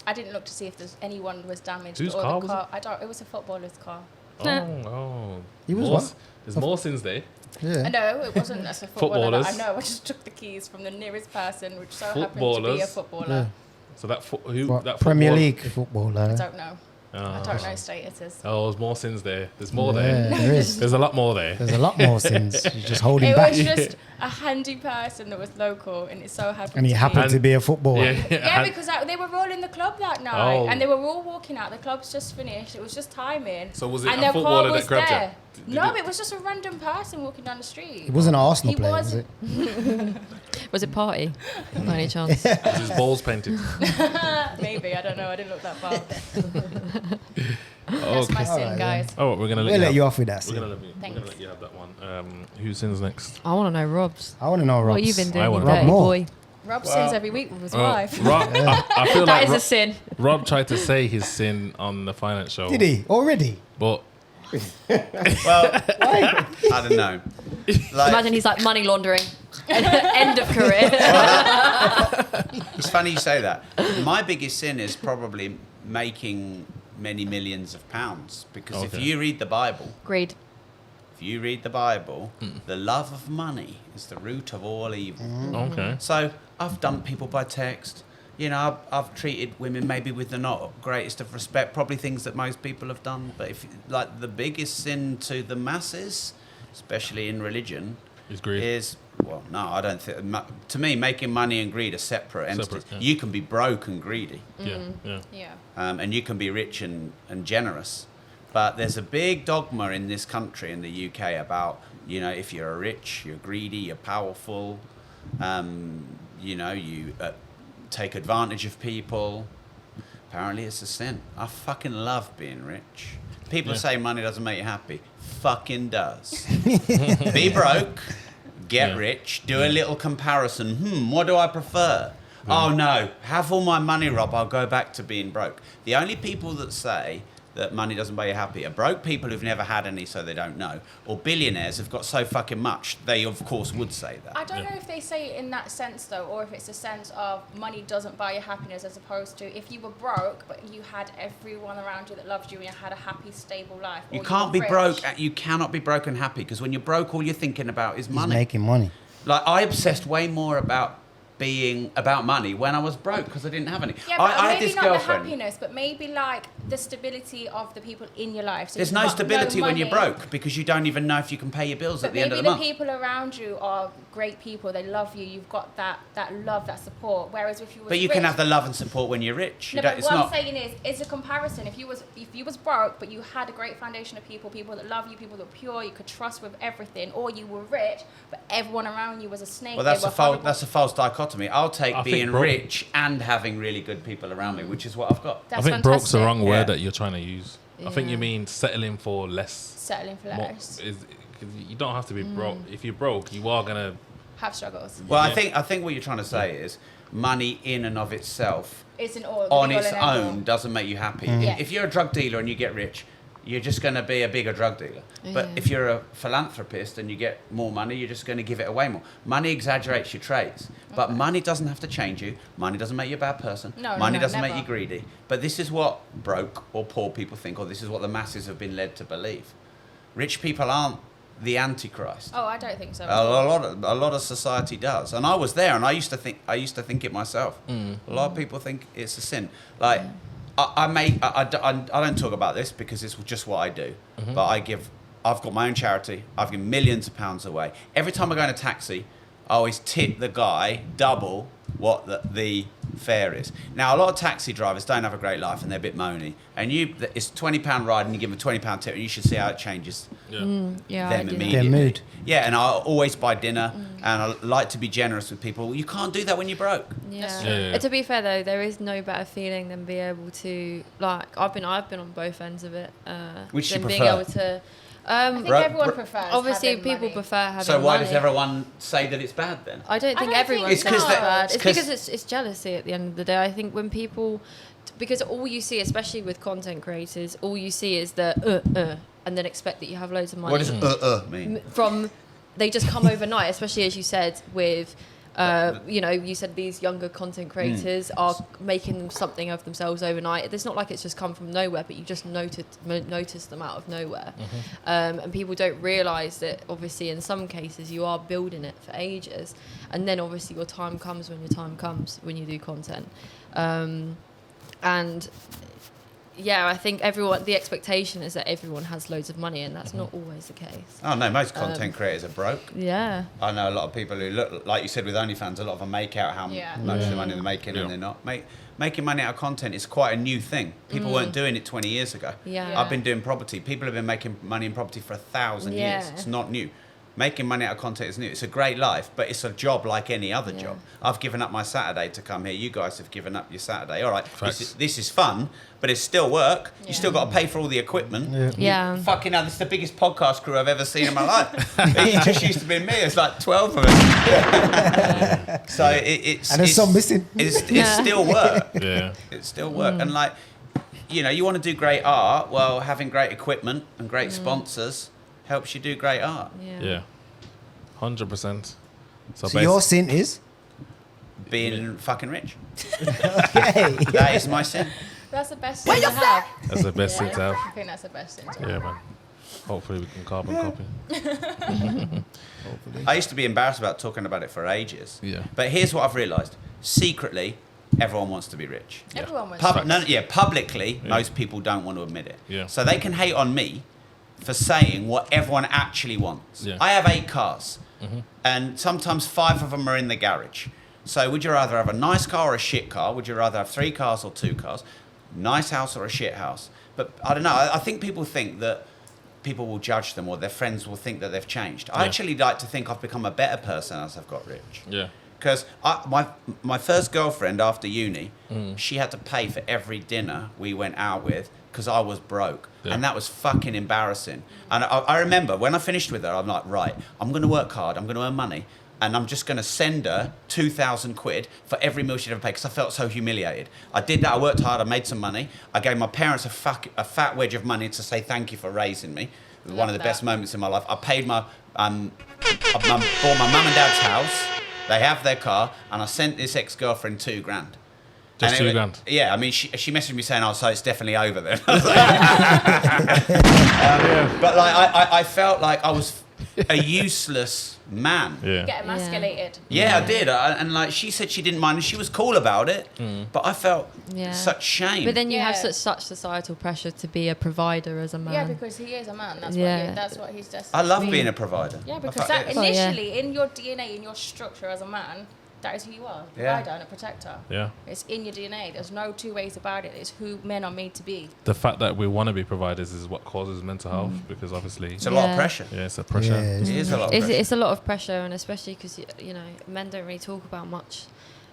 I didn't look to see if anyone was damaged. Whose or car the was car. I don't. It was a footballer's car. Oh. He was more, what? There's more sins there. Yeah. No, it wasn't as a footballer. Footballers. I know. I just took the keys from the nearest person, which so happened to be a Footballers. footballer. Yeah. So that What, that Premier football- League footballer. I don't know. I don't know statuses. Oh, there's more sins there. There's more Yeah, there. there is. There's a lot more there. There's a lot more sins. You're just holding It back. was just a handy person that was local, and it so happened. And he to happened be. to be a footballer. Yeah, because they were all in the club that night, Oh. and they were all walking out. The club's just finished. It was just timing. So was it and a their footballer car that was grabbed you? there. Did No, it- it was just a random person walking down the street. It wasn't an Arsenal He player, was wasn't- it? Was it party? By any chance? Was his balls painted? Maybe, I don't know. I didn't look that far. That's Okay. my sin, Alright, guys. Oh, we're gonna let We'll you let have, you off with that. we're gonna Sid. let you, we're Thanks. gonna let you have that one. Who sins next? I want to know Rob's. I want to know, Rob. What you been doing, I you wanna know. dirty Rob boy? Rob sins every week with his wife. Rob, I feel That like is a sin. Rob tried to say his sin on the finance show. Did he? Already? But Well, I don't know. Like, Imagine he's like money laundering. End of career. it's funny you say that. My biggest sin is probably making many millions of pounds, because if Okay. you read the Bible, Agreed. the love of money is the root of all evil. okay. So I've dumped people by text. You know, I've treated women maybe with the not greatest of respect, probably things that most people have done. But if like the biggest sin to the masses, especially in religion, It's greed. is, well, no, I don't think. To me, making money and greed are separate entities. Separate, yeah. You can be broke and greedy, Yeah, yeah. Yeah. and you can be rich and generous. But there's a big dogma in this country, in the UK, about, you know, if you're rich, you're greedy, you're powerful, you know, you take advantage of people. Apparently it's a sin. I fucking love being rich. People Yeah. say money doesn't make you happy. Fucking does. Be broke, get Yeah. rich, do a little comparison. What do I prefer? Oh no, have all my money, Rob, I'll go back to being broke. The only people that say that money doesn't make you happy are broke people who've never had any, so they don't know, or billionaires who've got so fucking much, they of course would say that. I don't know if they say it in that sense though, or if it's a sense of money doesn't buy you happiness, as opposed to if you were broke but you had everyone around you that loved you and you had a happy, stable life. You or can't were be broke. rich. You cannot be broke and happy, because when you're broke, all you're thinking about is He's money. making money. Like, I obsessed way more about about money when I was broke, because I didn't have any. Yeah, but I had maybe this not girlfriend. the happiness, but maybe like the stability of the people in your life. So There's you've no got stability when you're money, broke, because you don't even know if you can pay your bills But at the end maybe of the the month. people around you are great people. They love you. You've got that love, that support. Whereas if you were But you rich, can have the love and support when you're rich. No, You don't, but it's what not. I'm saying is, it's a comparison. If you was broke, but you had a great foundation of people that love you, people that were pure, you could trust with everything, or you were rich, but everyone around you was a snake. Well, they that's were a false. horrible. That's a false dichotomy. I'll take I think being broke- rich and having really good people around me, which is what I've got. That's I think broke's the fantastic. wrong Yeah. word that you're trying to use. I think Yeah. you mean settling for less. Settling for More, less. 'cause you don't have to be broke. If you're broke, you are gonna. Have struggles. Well, Yeah. I think what you're trying to say is money in and of itself, It's an all. on the be all its and end all. own, doesn't make you happy. Yeah. If you're a drug dealer and you get rich, you're just going to be a bigger drug dealer. But Yeah. if you're a philanthropist and you get more money, you're just going to give it away more. Money exaggerates your traits, but money doesn't have to change you. Money doesn't make you a bad person. No, money no, doesn't make never. you greedy. But this is what broke or poor people think, or this is what the masses have been led to believe. Rich people aren't the Antichrist. Oh, I don't think so. A lot of society does, and I was there, and I used to think it myself. A lot of people think it's a sin. Like, I don't talk about this because it's just what I do. But I've got my own charity. I've given millions of pounds away. Every time I go in a taxi, I always tip the guy double what the fare is. Now, a lot of taxi drivers don't have a great life and they're a bit moany. And it's £20 ride and you give them a £20 tip and you should see how it changes Yeah, I them do that. immediately. Their mood. Yeah, and I always buy dinner and I like to be generous with people. You can't do that when you're broke. Yeah. Yeah. To be fair though, there is no better feeling than being able to I've been on both ends of it. Which than you being prefer? able to. I think Right, everyone right. prefers. Obviously, having people money. prefer having So why money. does everyone say that it's bad then? I don't think don't everyone think says It's 'cause it's they- bad. it's It's 'cause- because it's jealousy at the end of the day. I think when people, because all you see, especially with content creators, all you see is the and then expect that you have loads of money. What does mean? From they just come overnight, especially as you said with. You said these younger content creators are making something of themselves overnight. It's not like it's just come from nowhere, but you just notice them out of nowhere. And people don't realise that obviously in some cases you are building it for ages. And then obviously your time comes when you do content. And yeah, I think the expectation is that everyone has loads of money, and that's not always the case. Oh no, most content creators are broke. Yeah. I know a lot of people who look, like you said with OnlyFans, a lot of them make out how much of the money they're making and they're not. Making money out of content is quite a new thing. People weren't doing it 20 years ago. Yeah. I've been doing property. People have been making money in property for 1,000 years. Yeah. It's not new. Making money out of content is new. It's a great life, but it's a job like any other job. I've given up my Saturday to come here. You guys have given up your Saturday. All right, this is fun, but it's still work. You still got to pay for all the equipment. Yeah. Fucking hell, this is the biggest podcast crew I've ever seen in my life. It just used to be me. It's like 12 of us. So it's And there's some missing. It's still work. Yeah. It's still work. And like, you want to do great art. Well, having great equipment and great sponsors helps you do great art. Yeah. 100%. So your sin is? Being fucking rich. Okay. That is my sin. That's the best thing to have. That's the best thing to have. I think that's the best thing to have. Yeah, man. Hopefully we can carbon copy. I used to be embarrassed about talking about it for ages. Yeah. But here's what I've realised. Secretly, everyone wants to be rich. Everyone was. Publicly, most people don't want to admit it. Yeah. So they can hate on me for saying what everyone actually wants. Yeah. I have 8 cars, and sometimes 5 of them are in the garage. So would you rather have a nice car or a shit car? Would you rather have 3 cars or 2 cars? Nice house or a shit house? But I don't know. I think people think that people will judge them or their friends will think that they've changed. I actually like to think I've become a better person as I've got rich. Yeah. Because my first girlfriend after uni, she had to pay for every dinner we went out with because I was broke. Yeah. And that was fucking embarrassing. And I remember when I finished with her, I'm like, right, I'm going to work hard, I'm going to earn money, and I'm just going to send her 2,000 quid for every meal she'd ever pay because I felt so humiliated. I did that, I worked hard, I made some money. I gave my parents a fat wedge of money to say thank you for raising me. It was one of the best moments in my life. I paid I bought my mum and dad's house. They have their car, and I sent this ex-girlfriend $2,000. Just And $2,000? Yeah, I mean, she messaged me saying, "Oh, so it's definitely over then." But like, I felt like I was a useless man. Yeah. Get emasculated. Yeah, I did. And like, she said she didn't mind, and she was cool about it. But I felt such shame. But then you have Yeah. such societal pressure to be a provider as a man. Yeah, because he is a man. That's what he's destined. I love to be. being a provider. Yeah, I because thought that it's- initially in your DNA, in your structure as a man, that is who you are. A Yeah. provider and a protector. Yeah. It's in your DNA. There's no two ways about it. It's who men are made to be. The fact that we want to be providers is what causes mental health because obviously, it's a lot of Yeah. pressure. yeah, it's a pressure. Yeah, It is a lot of pressure. It's a lot of pressure, and especially because men don't really talk about much.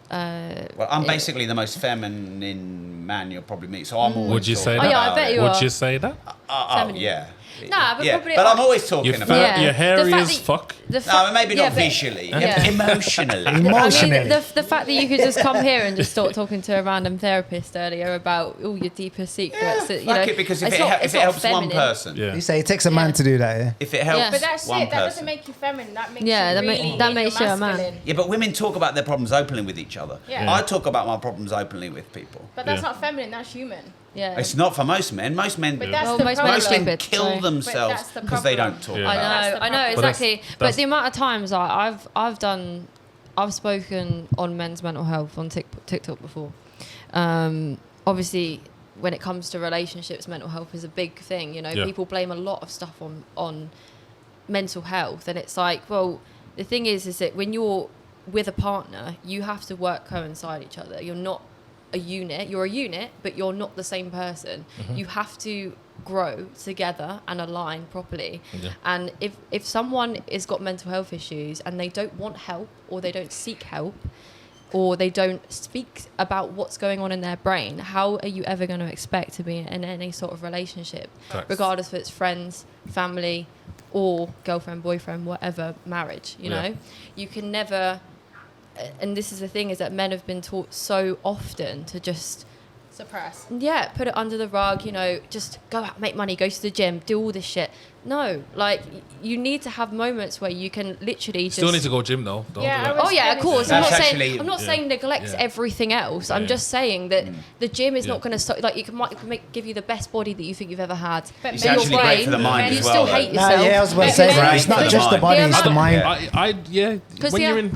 Well, I'm basically the most feminine man you'll probably meet, so I'm always Would you say talking that? Oh, yeah, I about bet it. you Would are. you say that? Feminine. Yeah. Nah, but yeah. probably- But I'm always talking You're, about it. Yeah. you're hairy The fact as that- fuck. The No, maybe not but- visually. Yeah. Emotionally. I mean, Emotionally. the fact that you could just come here and just start talking to a random therapist earlier about all your deepest secrets. Yeah, you fuck know, it, because if it's it, not- if it's it not helps one feminine. person, Yeah. You say it takes a man to do that, yeah? if it helps Yeah. But that's one it. That person. doesn't make you feminine. That makes Yeah, you that really that makes you a man. masculine. Yeah, but women talk about their problems openly with each other. Yeah. I talk about my problems openly with people. But that's Yeah. not feminine. That's human. Yeah. It's not for most men. Most men, But that's Well, the most problem. most men stupid, kill so- But themselves that's the because they problem. don't talk Yeah. I about it. That's know, the I know problem. But exactly. that's- But the amount of times I've spoken on men's mental health on TikTok before. Obviously, when it comes to relationships, mental health is a big thing. You know, people blame a lot of stuff on mental health, and it's like, well, the thing is that when you're with a partner, you have to work coincide each other. You're not a unit. You're a unit, but you're not the same person. You have to grow together and align properly. And if someone has got mental health issues and they don't want help, or they don't seek help, or they don't speak about what's going on in their brain, how are you ever going to expect to be in any sort of relationship? Regardless if it's friends, family, or girlfriend, boyfriend, whatever, marriage, you know? You can never... And this is the thing, is that men have been taught so often to just... suppress. Yeah, put it under the rug, you know, just go out, make money, go to the gym, do all this shit. No, like, you need to have moments where you can literally just... Still need to go gym though. Don't do that. Oh yeah, of course. I'm That's not saying neglect everything else. I'm just saying that the gym is not going to stop. Like, give you the best body that you think you've ever had. But It's actually great for the mind you as well. still hate though. yourself. I was about to say, it's not just the body, it's the mind.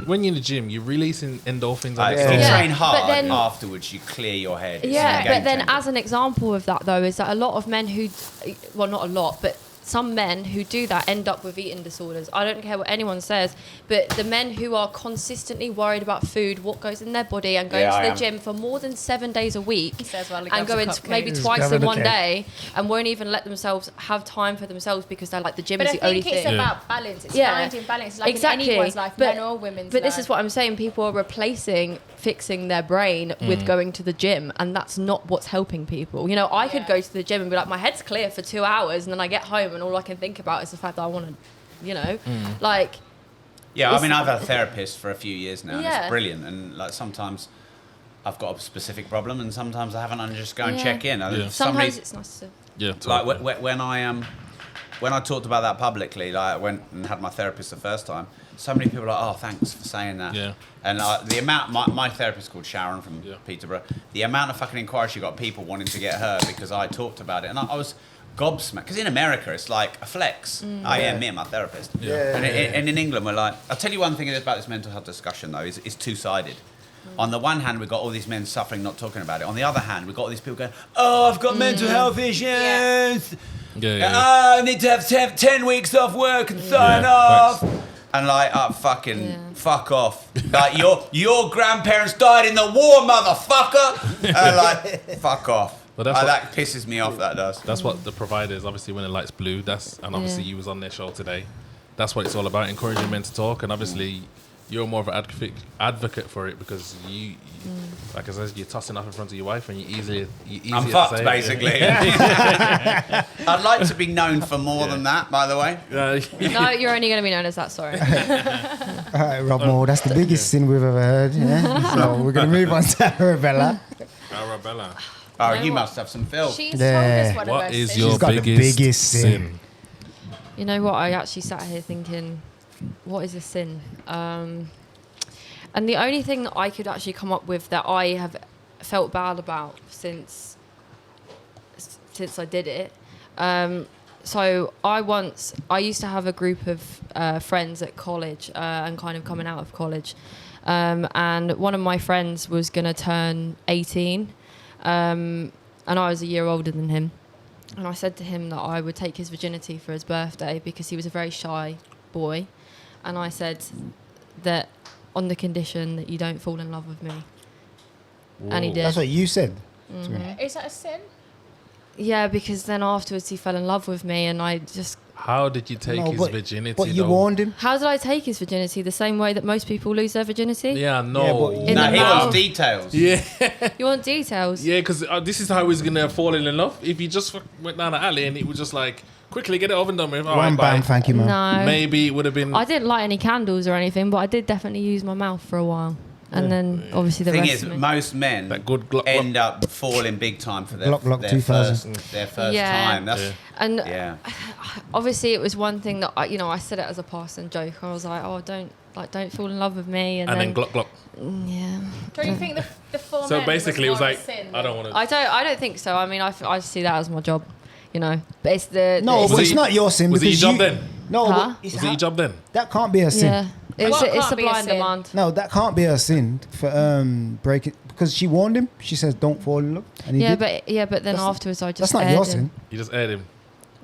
When you're in the gym, you're releasing endorphins. If you train hard, But then- afterwards you clear your head. It's Yeah, a game but then changer. as an example of that, though, is that a lot of men who, well, not a lot, but some men who do that end up with eating disorders. I don't care what anyone says, but the men who are consistently worried about food, what goes in their body, and going to the gym for more than 7 days a week, and going maybe twice in one day, and won't even let themselves have time for themselves because they're like, the gym But is I the only think it's thing. about balance. It's finding balance, like in anyone's life, men or women's But life. this is what I'm saying. People are replacing fixing their brain with going to the gym, and that's not what's helping people. You know, I could go to the gym and be like, my head's clear for 2 hours, and then I get home and all I can think about is the fact that I want to, you know, like... Yeah, I mean, I've had a therapist for a few years now, and Yeah. it's brilliant. And like sometimes I've got a specific problem, and sometimes I haven't, and I just go and check in. And if Sometimes somebody's- it's nice to... Yeah, like when I talked about that publicly, like I went and had my therapist the first time, so many people were like, oh, thanks for saying that. Yeah. And the amount, my therapist called Sharon from Peterborough, the amount of fucking inquiries she got, people wanting to get her because I talked about it. And I was gobsmacked, because in America it's like a flex. I am me and my therapist. And in England we're like, I'll tell you one thing about this mental health discussion though, is it's two-sided. On the one hand, we've got all these men suffering, not talking about it. On the other hand, we've got all these people going, oh, I've got mental health issues. Oh, I need to have 10 weeks off work and sign off. And like, fuck off. Like, your grandparents died in the war, motherfucker. And like, fuck off. But That pisses me off, that does. That's what the provider is. Obviously, when the light's blue, and obviously you was on their show today. That's what it's all about, encouraging men to talk. And obviously, you're more of an advocate for it, because you like I said, you're tossing up in front of your wife, and you're easier I'm to fucked, say. basically. I'd like to be known for more than that, by the way. No, you're only going to be known as that, sorry. All right, Rob Moore, that's the biggest sin we've ever heard. Yeah? So we're going to move on to Ara Bella. Arabella. Oh, know you what? must have some filth. She's Yeah. told us one What of her is sins. your She's got the biggest sin. You know what? I actually sat here thinking, what is a sin? And the only thing that I could actually come up with that I have felt bad about since I did it. So I used to have a group of friends at college and kind of coming out of college. And one of my friends was going to turn 18. And I was a year older than him. And I said to him that I would take his virginity for his birthday because he was a very shy boy. And I said that on the condition that you don't fall in love with me. Whoa. And he did. That's what you said. Is that a sin? Yeah, because then afterwards he fell in love with me, and I just... How did you take No, his but- virginity? But you though? warned him. How did I take his virginity? The same way that most people lose their virginity? Yeah, no. Yeah, but- In No, the he mouth. wants details. Yeah, You want details? yeah, because this is how he's gonna fall in love. If he just went down the alley and it was just like, quickly get it over and done with. All right, One bye. bang, thank you, man. No. Maybe it would have been. I didn't light any candles or anything, but I did definitely use my mouth for a while. And then obviously the The thing rest is, of me. most men That good Glock, end up falling big time for their, Glock their 2000. first Yeah. time. That's, Yeah. And yeah. obviously it was one thing that I said it as a passing joke. I was like, oh, don't fall in love with me. and then Glock. Yeah. Do you think the four So men basically, it was more like, a sin I don't want to. I don't think so. I mean, I see that as my job, But it's the... No, Was but it- it's not your sin was it because your you... job then? No, Huh? but it's Was it your job then? that can't be a sin. Yeah. It's What a can't be a blind sin? demand. No, that can't be a sin for because because she warned him. She says, "Don't fall in love," and he did. but then That's- afterwards I just That's not aired your him. sin. You just aired him.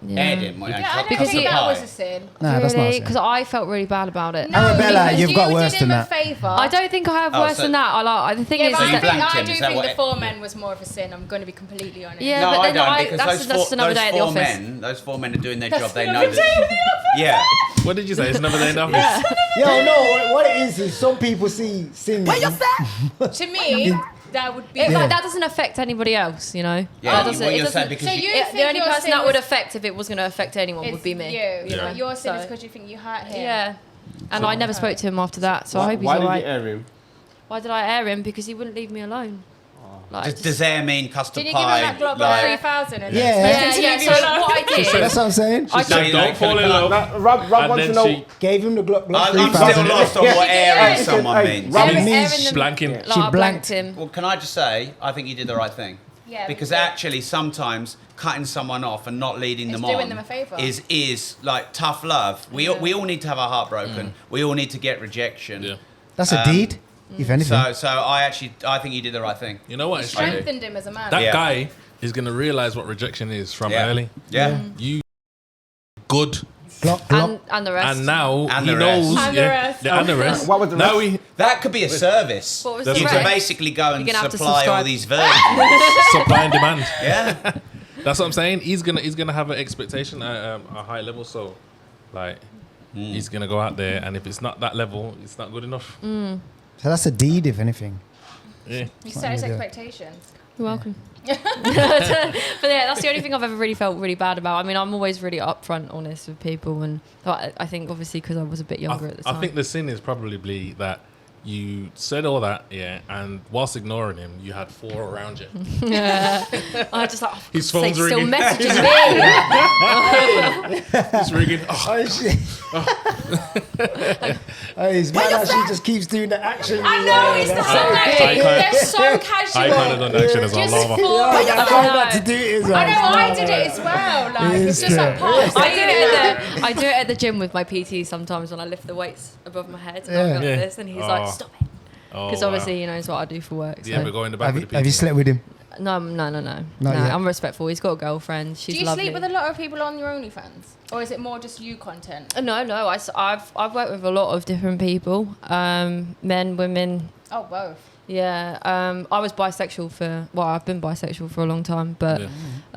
Yeah. Aired him. Yeah, I don't Because think he- that was a sin. Nah, that's not. a sin. Because I felt really bad about it. Ara Bella, because you've got you worse did than him that. a favour. I don't think I have Oh, worse so- than that. The thing Yeah, is, but is I, that, think, blanked I him, do is that think the what- 4 men was more of a sin. I'm going to be completely honest. Yeah, No, but I then don't, I- because that's those another day at the office. those 4 men are doing their That's job. They another know day at that. the Yeah. What did you say? It's another day in the office. Yo, no, what it is some people see sins. To me, that would be. Like, that doesn't affect anybody else, you know. Yeah, That what doesn't. you're It saying doesn't. because So you, you The think only your person sin that would was- affect if it was going to affect anyone would it's be me. You. Yeah. Your sin is So- because you think you hurt him. Yeah. And I never spoke to him after that, so I hope he's Why did you alright. air him? Why did I air him? Because he wouldn't leave me alone. Like, does air mean custard Did you give him pie? that Glock like- 3000? And Yeah. yeah. So what I did, That's what I'm saying. I So you know, Don't fall in love. Rob And wants to then know. she Gave him the Glock I'm 3000. still lost on what airing someone Hey, means. Rob- It means airing them- blanking. like, She I blanked him. Well, can I just say, I think you did the right thing. Yeah, Because yeah. actually, sometimes cutting someone off and not leading It's them doing on them a favour. is like tough love. We all need to have our heart broken. We all need to get rejection. Yeah. That's a deed, if anything. So I think you did the right thing. You know what? You It's true. strengthened him as a man. That Yeah. guy is going to realize what rejection is from Yeah. early. Yeah. You good. Glock. And the rest. And now And he the rest. knows. And the rest. And the rest. What was the Now rest? we That could be a service. What was the You rest? could basically go and You're gonna have to supply all subscribe. these virgins. supply and demand. Yeah. That's what I'm saying. He's gonna have an expectation at a high level. So, like, he's gonna go out there, and if it's not that level, it's not good enough. So that's a deed, if anything. Yeah. You set his Yeah. expectations. You're welcome. But yeah, that's the only thing I've ever really felt really bad about. I mean, I'm always really upfront, honest with people, and I think obviously because I was a bit younger at the I time. think the sin is probably that you said all that, yeah, and whilst ignoring him, you had 4 around you. I just like, oh, His for phone's sake, still ringing. messaging me. He's ringing. Oh, Oh, shit. Hey, it's mad that she just keeps doing the action. I know, it's not I like can't- they're so casual. I kind of done action as well. Just Lava. for I try not to do it as well. I know, I did it as well. Like, It it's is just like true. part of I do it at the gym with my PT sometimes when I lift the weights above my head and I go like Yeah. this, and he's Oh. like, "Stop it," Oh, because obviously he knows what I do for work. So. Yeah, we're going the back Have with you, the have you PT. slept with him? No. Not No, yet. I'm respectful. He's got a girlfriend. She's Do you lovely. sleep with a lot of people on your OnlyFans? Or is it more just you content? No. I've worked with a lot of different people, men, women. Oh, both. Yeah, I was bisexual I've been bisexual for a long time, but Yeah.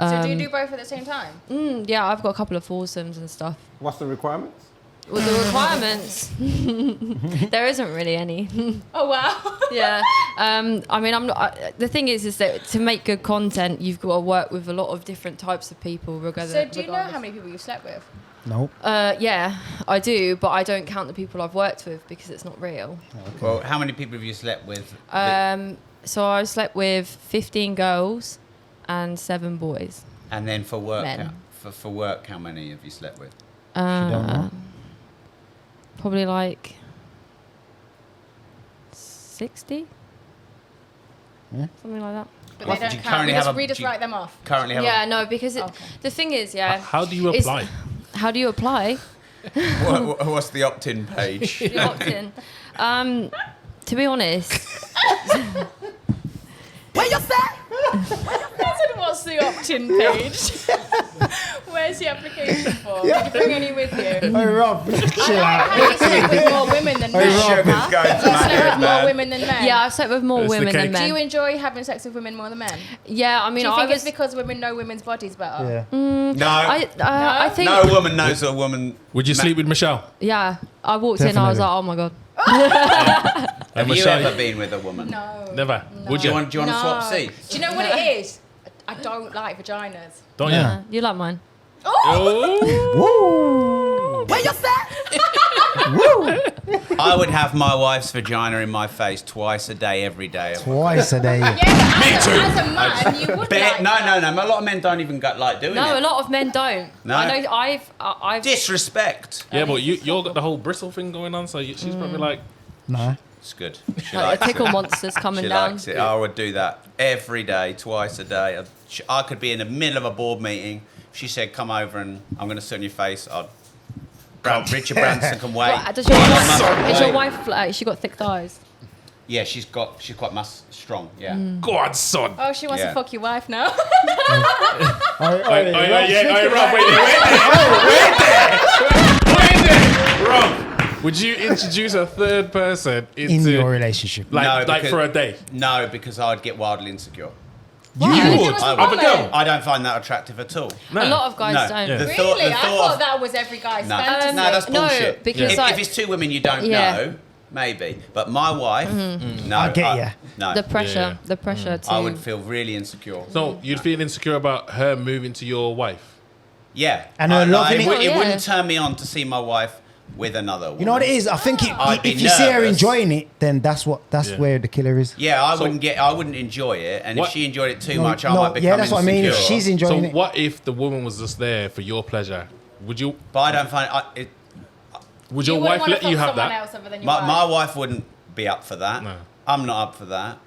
So do you do both at the same time? yeah, I've got a couple of foursomes and stuff. What's the requirements? With the requirements, there isn't really any. Oh, wow. Yeah, I mean, I'm not. The thing is that to make good content, you've got to work with a lot of different types of people. So do you know how many people you've slept with? Nope. Yeah, I do, but I don't count the people I've worked with because it's not real. Well, how many people have you slept with? So I slept with 15 girls and 7 boys. And then for work, Men. for work, how many have you slept with? don't know. Probably like 60. Yeah. Something like that. But What, they do don't you count. currently We have just a- do you- write them off. Currently have Yeah, no, because Okay. the thing is, yeah. How do you is- apply? How do you apply? what's the opt-in page? You opt in. To be honest, I said, what's the opt-in page? Where's the application form? Did you bring any with you? Hey, Rob, chill out. Have you slept with more women than men? Sugar's Huh? going to You slept Madrid, with more man. women than men? yeah, I've slept with more It's the women than cake. Do men. you enjoy having sex with women more than men? Yeah, I mean, Do you I think was. it's because women know women's bodies better? Yeah. No. I think. No woman knows a woman. Would you sleep with Michelle? Yeah, I walked in. I was Definitely. like, oh my god. Have you Michelle- ever been with a woman? No. Never. No. Would Do you? you want to swap seats? Do you know what it is? I don't like vaginas. Don't Yeah. You like mine? Oh. I would have my wife's vagina in my face twice a day, every day. Twice a day. Yeah, but as a man, you would Bet, like no, that. no, no. A lot of men don't even like doing No, it. a lot of men don't. No. I know. I've. Disrespect. Yeah, but you're got the whole bristle thing going on, so she's probably like, Nah. It's good. She Like, likes the tickle it. monster's coming She down. likes it. I would do that every day, twice a day. I could be in the middle of a board meeting. She said, "Come over and I'm going to sit on your face." Richard Branson can wait. What, does your wife, Elon Musk can is your wait. wife? She got thick thighs. Yeah, she's quite strong. Yeah. Go on, son. Oh, she wants Yeah. to fuck your wife now. Rob, wait there. Rob, would you introduce a third person In your relationship. like because- for a day? No, because I'd get wildly insecure. You Why? would. Because Of a girl. I don't find that attractive at all. No. A lot of guys No. don't. Yeah. The Really? I thought thought of- that was every guy's No, fantasy. no, that's No, bullshit. because, if, like- if it's two women you don't Yeah. know, maybe. But my wife, no. I get ya. No, The pressure, Yeah. the pressure to. I would feel really insecure. So you'd feel insecure about her moving to your wife? Yeah. And her loving it. It Yeah. wouldn't turn me on to see my wife with another woman. You know what it is? I think I'd be if you see her nervous. enjoying it, then that's Yeah. where the killer is. Yeah, I So- wouldn't enjoy it, and What- if she enjoyed it too No, much, I no, might become yeah, that's what I mean. If insecure. she's enjoying So it, what if the woman was just there for your pleasure? Would you? But I don't find it. Would You your wouldn't wife wanna let you fuck have someone that? else other than your My wife. wife wouldn't be up for that. No. I'm not up for that.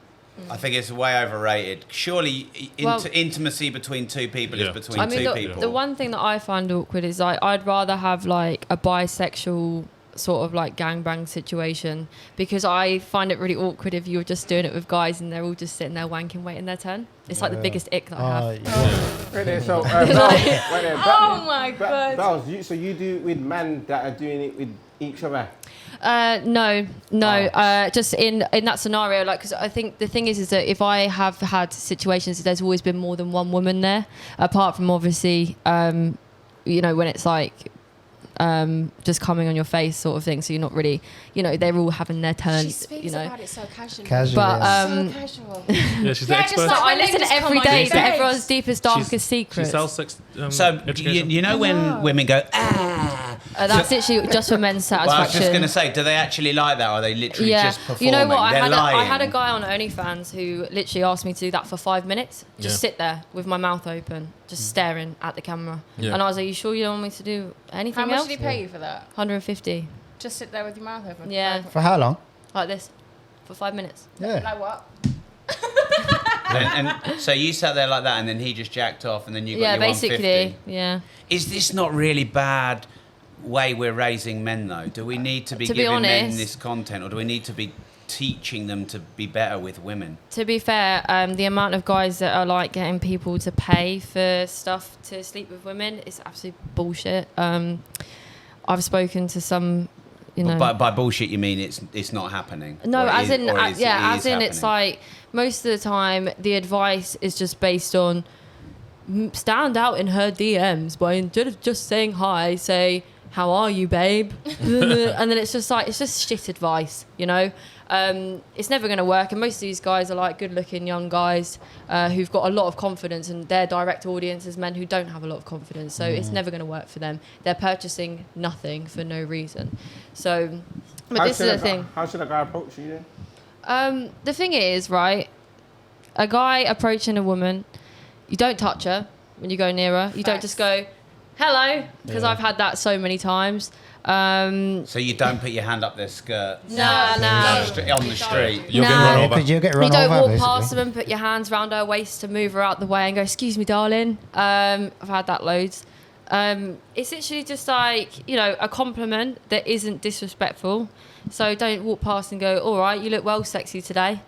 I think it's way overrated. Surely, Well- intimacy between two people Yeah. is between I mean, two people. the one thing that I find awkward is like I'd rather have like a bisexual sort of like gangbang situation because I find it really awkward if you're just doing it with guys and they're all just sitting there wanking, waiting their turn. It's like the biggest ick that I have. Right there, so, Bells, right there. Oh my God. Bells, so you do it with men that are doing it with each other? No. Just in that scenario, like, because I think the thing is that if I have had situations, there's always been more than one woman there, apart from obviously, when it's like just coming on your face sort of thing. So you're not really, they're all having their She turns, speaks about it so casually. Casual. But So casual. Yeah, she's the Yeah, expert. just like- I listen Just every come on, day you to babes. everyone's deepest, darkest She secrets. sells sex. So education. you know when women go That's literally just for men's Well, I was satisfaction. just going to say, do they actually like that, or are they literally just performing? You know what? I They're lying. had a guy on OnlyFans who literally asked me to do that for 5 minutes. Just Yeah. sit there with my mouth open, just staring at the camera. Yeah. And I was like, "You sure you don't want me to do anything How much else?" did he pay you for that? 150. Just sit there with your mouth open. Yeah. For how long? Like this, for 5 minutes. Yeah. Like what? and so you sat there like that, and then he just jacked off, and then you got Yeah, your basically. 150. Yeah. Is this not really bad way we're raising men, though? Do we need to be To be giving men honest- this content, or do we need to be teaching them to be better with women? To be fair, the amount of guys that are like getting people to pay for stuff to sleep with women is absolute bullshit. I've spoken to some, By bullshit, you mean it's not happening? No, Or it as is- in, or it is- it as is in, it's happening? like most of the time the advice is just based on stand out in her DMs by instead of just saying hi, say how are you, babe, and then it's just shit advice, It's never going to work, and most of these guys are like good-looking young guys who've got a lot of confidence, and their direct audience is men who don't have a lot of confidence, so it's never going to work for them. They're purchasing nothing for no reason. So, but this is the thing. How should a guy approach you then? The thing is, right, a guy approaching a woman, you don't touch her when you go near her. You don't just go, hello, because I've had that so many times. So you don't put your hand up their skirt No. on the street. You'll get Nah. run Yeah, over. 'cause you'll get You run don't over, walk basically. past them and put your hands around her waist to move her out the way and go, excuse me, darling. I've had that loads. It's literally just like, a compliment that isn't disrespectful. So don't walk past and go, all right, you look well sexy today.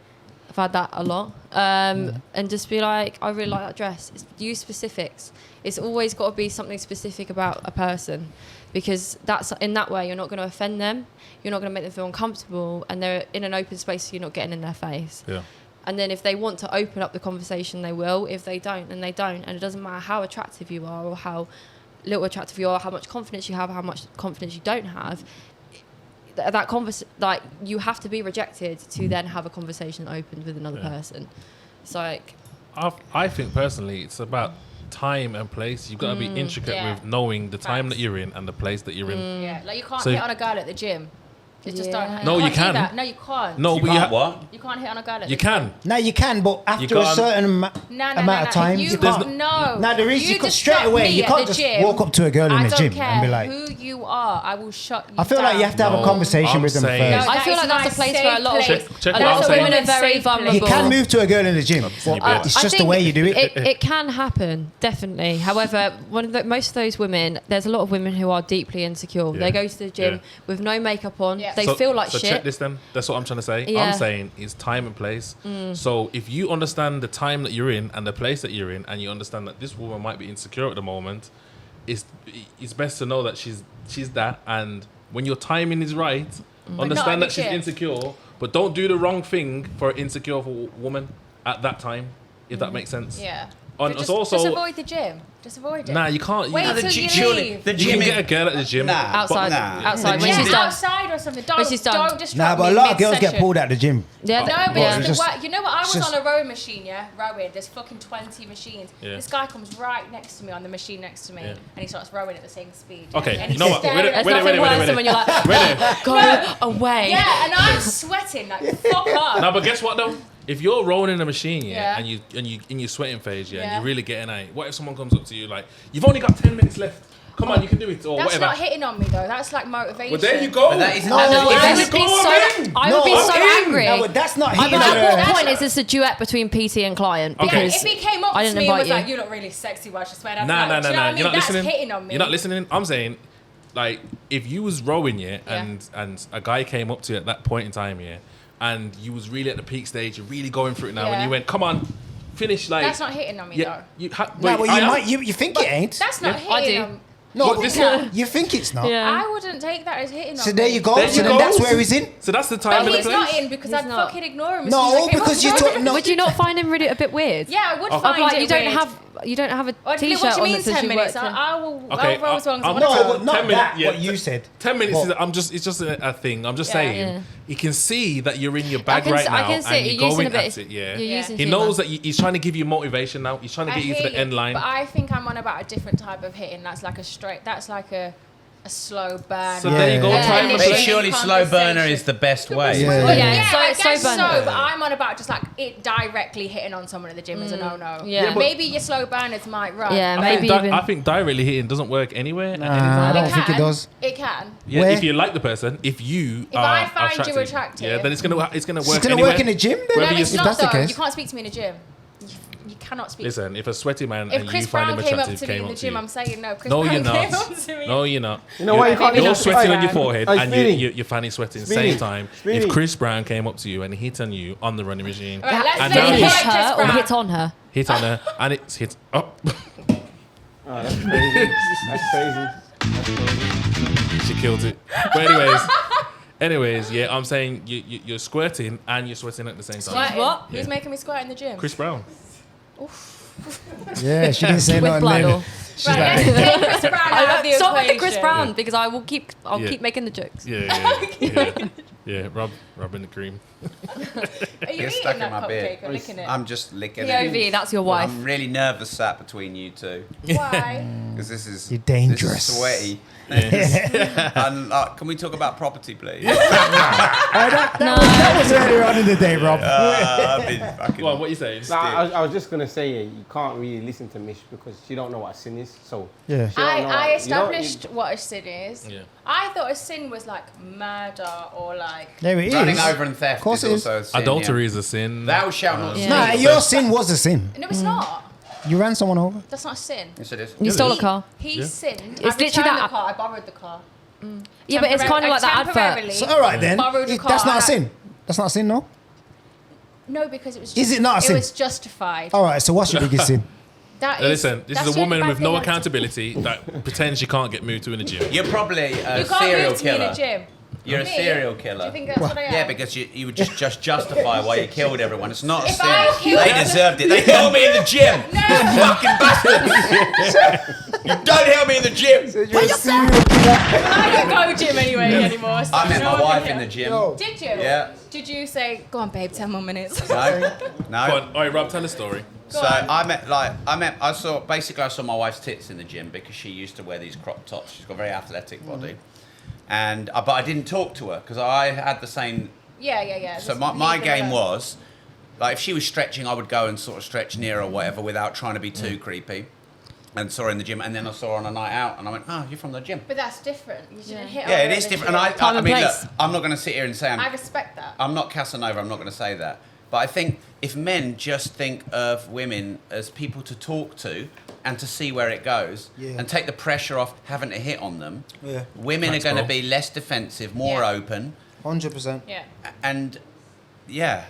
I've had that a lot. And just be like, I really like that dress. Use specifics. It's always got to be something specific about a person, because that's in that way you're not going to offend them. You're not going to make them feel uncomfortable, and they're in an open space, so you're not getting in their face. Yeah. And then if they want to open up the conversation, they will. If they don't, then they don't. And it doesn't matter how attractive you are or how little attractive you are, how much confidence you have, how much confidence you don't have. You have to be rejected to then have a conversation opened with another person. It's like, I think personally, it's about time and place. You've got to be intricate Yeah. with knowing the time Facts. that you're in and the place that you're in. Yeah, like you can't So- hit on a girl at the gym. It just Yeah. don't. No, you can't do can. that. No, you can't. No, You but can't what? You can't hit on a girl at You the gym. can. No, you can, but after a can't- certain No, amount of time, You you can't. can't. No. No, there is. You can straight disrupt away. me You at can't the just gym. walk up to a girl in I the don't gym care and be like. who you are. I will shut you I feel like you have to have No, a conversation I'm with them saying- first. No, I feel that like is that's my a place safe where a lot of place. Check a what lot I'm of saying. women are very Safe place. vulnerable. You can move to a girl in the gym, but bet. it's I just the think way you do it. It can happen, definitely. However, most of those women, there's a lot of women who are deeply insecure. Yeah. They go to the gym Yeah. with no makeup on, Yeah. they feel like so shit. check this then. That's what I'm trying to say. Yeah. I'm saying is time and place. So if you understand the time that you're in and the place that you're in, and you understand that this woman might be insecure at the moment, it's best to know that she's that. And when your timing is right, understand that she's insecure, but don't do the wrong thing for an insecure woman at that time. If that makes sense. Yeah. Just just avoid the gym. Just avoid it. Nah, you can't. Wait till you leave. The You can gym get a girl at the gym. Outside. The When she's done. outside or something. When she's done. Don't distract Nah, but a me lot of girls get mid-session. pulled out the gym. Yeah, No, but Yeah. it's Just- you know what? I was just- on a rowing machine, rowing. There's fucking 20 machines. Yeah. This guy comes right next to me on the machine next to me, Yeah. and he starts rowing at the same speed. Okay, and you know what? staring Wait, at There's me. nothing worse than when you're like, go away. Yeah, and I'm sweating like fuck up. No, but guess what though? If you're rolling a machine, Yeah. and you in your sweating phase, and Yeah. you're really getting at it. What if someone comes up to you like, you've only got 10 minutes left? Come on, you can do it, or That's whatever. not hitting on me though. That's like motivation. Well, there you go. But that is No, I There would you be go, so, I'm in. I would be so angry. No, but that's not I hitting mean, at her. what point is this a duet between PT and client? Okay. Yeah, Because if he came up I to didn't me and invite was you. like, "You look really sexy," while she swear, Nah. Do you know what I mean? You're not That's listening. hitting on me. You're not listening. I'm saying, like, if you was rowing, Yeah. and a guy came up to you at that point in time, and you was really at the peak stage, you're really going through it now, and Yeah. you went, come on, finish, like. That's not hitting on me though. No, well, you think it ain't. That's not I hitting do. on me. No, But this Yeah. you think it's not. Yeah. I wouldn't take that as hitting on So me. there you go. There So you then go. that's where he's in. So that's the time But and the he's place. not in because He's I'd not. fucking ignore him. As No, soon as I came because up you to talk- him. no. Would you not find him really a bit weird? Yeah, I would Of find like it you don't weird. have a What do you t-shirt on mean that says 10 you minutes? worked in. I will Okay, roll as long as I I'm want not- to. No, but not 10 minutes, that. yeah. What you said. 10 minutes What? is it's just a thing. I'm just Yeah. saying, Yeah. he can see that you're in your I bag can, right I now, can see and it. you're You're using going a bit. at it. Yeah, You're using he humour. knows that he's trying to give you motivation now. He's trying to I get you to hear the end line. But I think I'm on about a different type of hitting. That's like a straight. That's like a slow burn. So there you go, Yeah. time and Yeah. But place. surely slow burner is the best way. Yeah. Well, Yeah, yeah, so- I so guess so, burner. but I'm on about just like it directly hitting on someone at the gym is a no-no. Yeah. Yeah, but- Maybe your slow burners might run. Yeah, I maybe think, even. I think directly hitting doesn't work anywhere. Nah, I don't think it does. It can. Yeah, Where? if you like the person, if you If are I find you attractive, attractive- yeah, then it's gonna work. It's gonna anywhere. work in the gym then. Whether No, you it's see- not that's the though. case. You can't speak to me in the gym. You cannot speak. Listen, if a sweaty man If and Chris you find Brown him came up attractive to me in came the up to gym, you, I'm saying no. Chris no, Brown you're came not. up to me. No, you're not. You know why you can't You're do sweating that? on your forehead Hey, and Speedy. your fanny sweating. Speedy. Same time. Speedy. If Chris Brown came up to you and he hit on you on the running machine, All right, let's and make now it hit he's like Chris her or Brown. hit on her. hit on her and it's hit up, Oh, that's crazy. That's crazy. she killed it. But anyways, yeah, I'm saying you're squirting and you're sweating at the same time. Squirting. What? Who's Yeah. making me squirt in the gym? Chris Brown. Yeah, she didn't say With nothing blood then. or- She's Right, like, let's take Chris Brown out of the Stop with the equation. Chris Brown because I'll Yeah. keep making the jokes. Yeah. Rob in the cream. Are you It's eating stuck in that my beard. cupcake or licking it? I'm just licking POV, it. that's your wife. I'm really nervous sat between you two Why? because this is You're dangerous. This is sweaty. And can we talk about property, please? that was earlier on in the day, Rob. I've been fucking. Go on, what are you saying? Nah, I was just gonna say you can't really listen to Mish because she don't know what sin is. So Yeah. she don't know I what- established what a sin is. Yeah. I thought a sin was like murder or like. There it is. Running over and theft course is it is. also a sin, Adultery yeah. is a sin. Thou shalt not steal. Nah, your sin was a sin. No, it's not. You ran someone over. That's not a sin. Yes, it is. You stole a car. He Yeah. sinned. It's I literally returned that- the car. I borrowed the car. Yeah, but it's kind of like that advert. Temporarily. So, all right then. Borrowed a That's car not a and sin. That's not a sin, no? No, because it was. Is it not a sin? It was justified. All right, so what's your biggest sin? That Now is. listen, this that's is a the only woman bad with no thing I- accountability that pretends she can't get moved to in the gym. You're probably a You can't serial move to me in killer. a gym. You're a Me? serial Do killer. you think that's what I am? Yeah, because you would just justify why you killed everyone. It's not a If sin. I killed They them- deserved it. They held me in the gym. No. Fucking bastards. You don't help me in the gym. I don't go gym anymore. So I met no my one wife can in the hear. gym. Did you? Yeah. Did you say, go on, babe, 10 more minutes? No. Go No. on, all right, Rob, tell the story. So on. I saw my wife's tits in the gym because she used to wear these crop tops. She's got a very athletic body, and but I didn't talk to her because I had the same. Yeah. So Just my leave it game alone. was, like, if she was stretching, I would go and sort of stretch near her or whatever without trying to be too creepy, and saw her in the gym, and then I saw her on a night out, and I went, oh, you're from the gym. But that's different. You shouldn't hit Yeah, on it her is at the different, and gym. Time I and mean, place. look, I'm not going to sit here and say I respect that. I'm not Casanova, I'm not going to say that. But I think if men just think of women as people to talk to and to see where it goes and take the pressure off having to hit on them, women Thanks, are going to bro. be less defensive, more Yeah. open, 100%. Yeah. And yeah,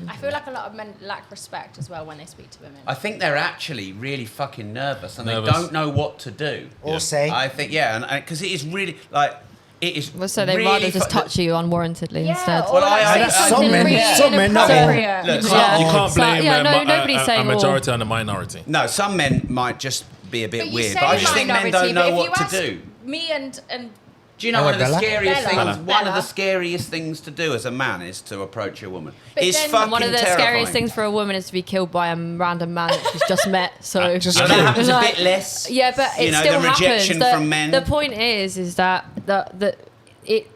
I feel like a lot of men lack respect as well when they speak to women. I think they're actually really fucking nervous and Nervous. they don't know what to do. Or say. I think, yeah, and because it is really like it is. Well, so they really rather just touch you unwarrantedly instead. or Well, like I- say some something men- really some men not. inappropriate. Look, You Yeah. can't So, blame yeah, no, nobody's a saying majority on the minority. No, some men might just be a bit But you weird, say but I just think men minority, don't but know if what you to ask do. Me and Do you know one of the Bella? scariest Bella. things? One of Bella. the scariest things to do as a man is to approach a woman. But It's then- fucking And one of the terrifying. scariest things for a woman is to be killed by a random man that she's just met. So Just And kill. that happens a Like- bit less. yeah, but it you know, still the rejection happens. from men. The point is that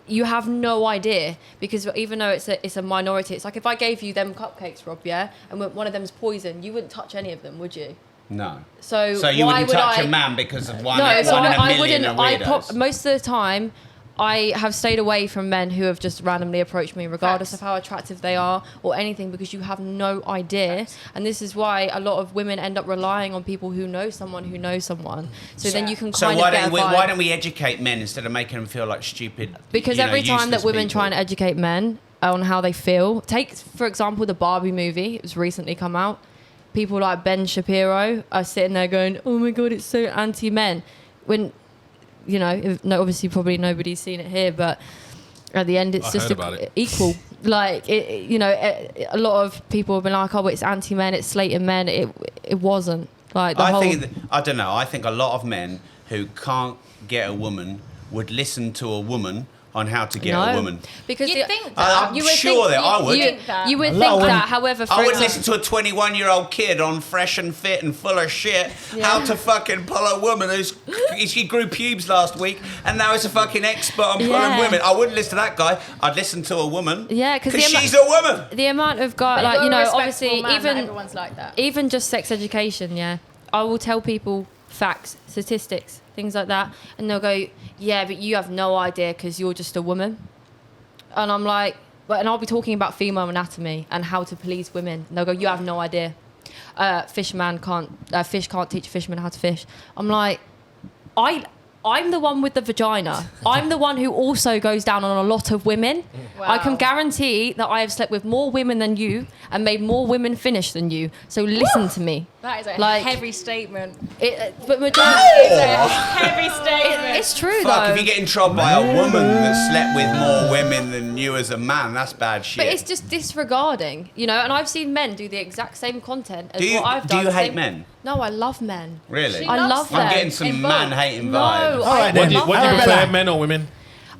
you have no idea, because even though it's a minority, it's like if I gave you them cupcakes, Rob, yeah, and one of them's poison, you wouldn't touch any of them, would you? No. So you why wouldn't would touch I? a man because of one, No, one so in a I million wouldn't. of weirdos. Most of the time, I have stayed away from men who have just randomly approached me, regardless of how attractive they are or anything, because you have no idea. And this is why a lot of women end up relying on people who know someone who knows someone. So then you can So kind why of get don't a vibe. why don't we educate men instead of making them feel like stupid? Because you know, every time that useless women people? try and educate men on how they feel, take for example the Barbie movie. It was recently come out. People like Ben Shapiro are sitting there going, "Oh my god, it's so anti-men," when you know, obviously probably nobody's seen it here, but at the end it's I just heard about it. equal. Like a lot of people have been like, "Oh, it's anti-men, it's slating men." It wasn't. Like the whole. I don't know. I think a lot of men who can't get a woman would listen to a woman on how to get a woman. Because You'd think that. I'm sure that I would. You would A lot think of women- that. However, for I would example- listen to a 21-year-old kid on Fresh and Fit and full of shit how to fucking pull a woman she grew pubes last week and now is a fucking expert on pulling Yeah. women. I wouldn't listen to that guy. I'd listen to a woman. Yeah, because she's a woman. The amount of guys, But like you're you a know, respectful obviously man, not even everyone's like that. even just sex education. Yeah, I will tell people facts, statistics, things like that, and they'll go, "Yeah, but you have no idea because you're just a woman." And I'm like, and I'll be talking about female anatomy and how to please women. And they'll go, "You have no idea. Fish can't teach a fisherman how to fish." I'm like, I'm the one with the vagina. I'm the one who also goes down on a lot of women. Wow. I can guarantee that I have slept with more women than you and made more women finish than you. So listen to me. That is a Like- heavy statement. But majority, It's a heavy statement. it's true Fuck, though. if you get in trouble by a woman that slept with more women than you as a man, that's bad shit. But it's just disregarding, you know. And I've seen men do the exact same content as Do you- what I've do done. you hate Same- men? No, I love men. Really? She I loves love them. them. I'm getting some In both. man-hating No, vibes. All right, then. love What do you men. prefer, men or women?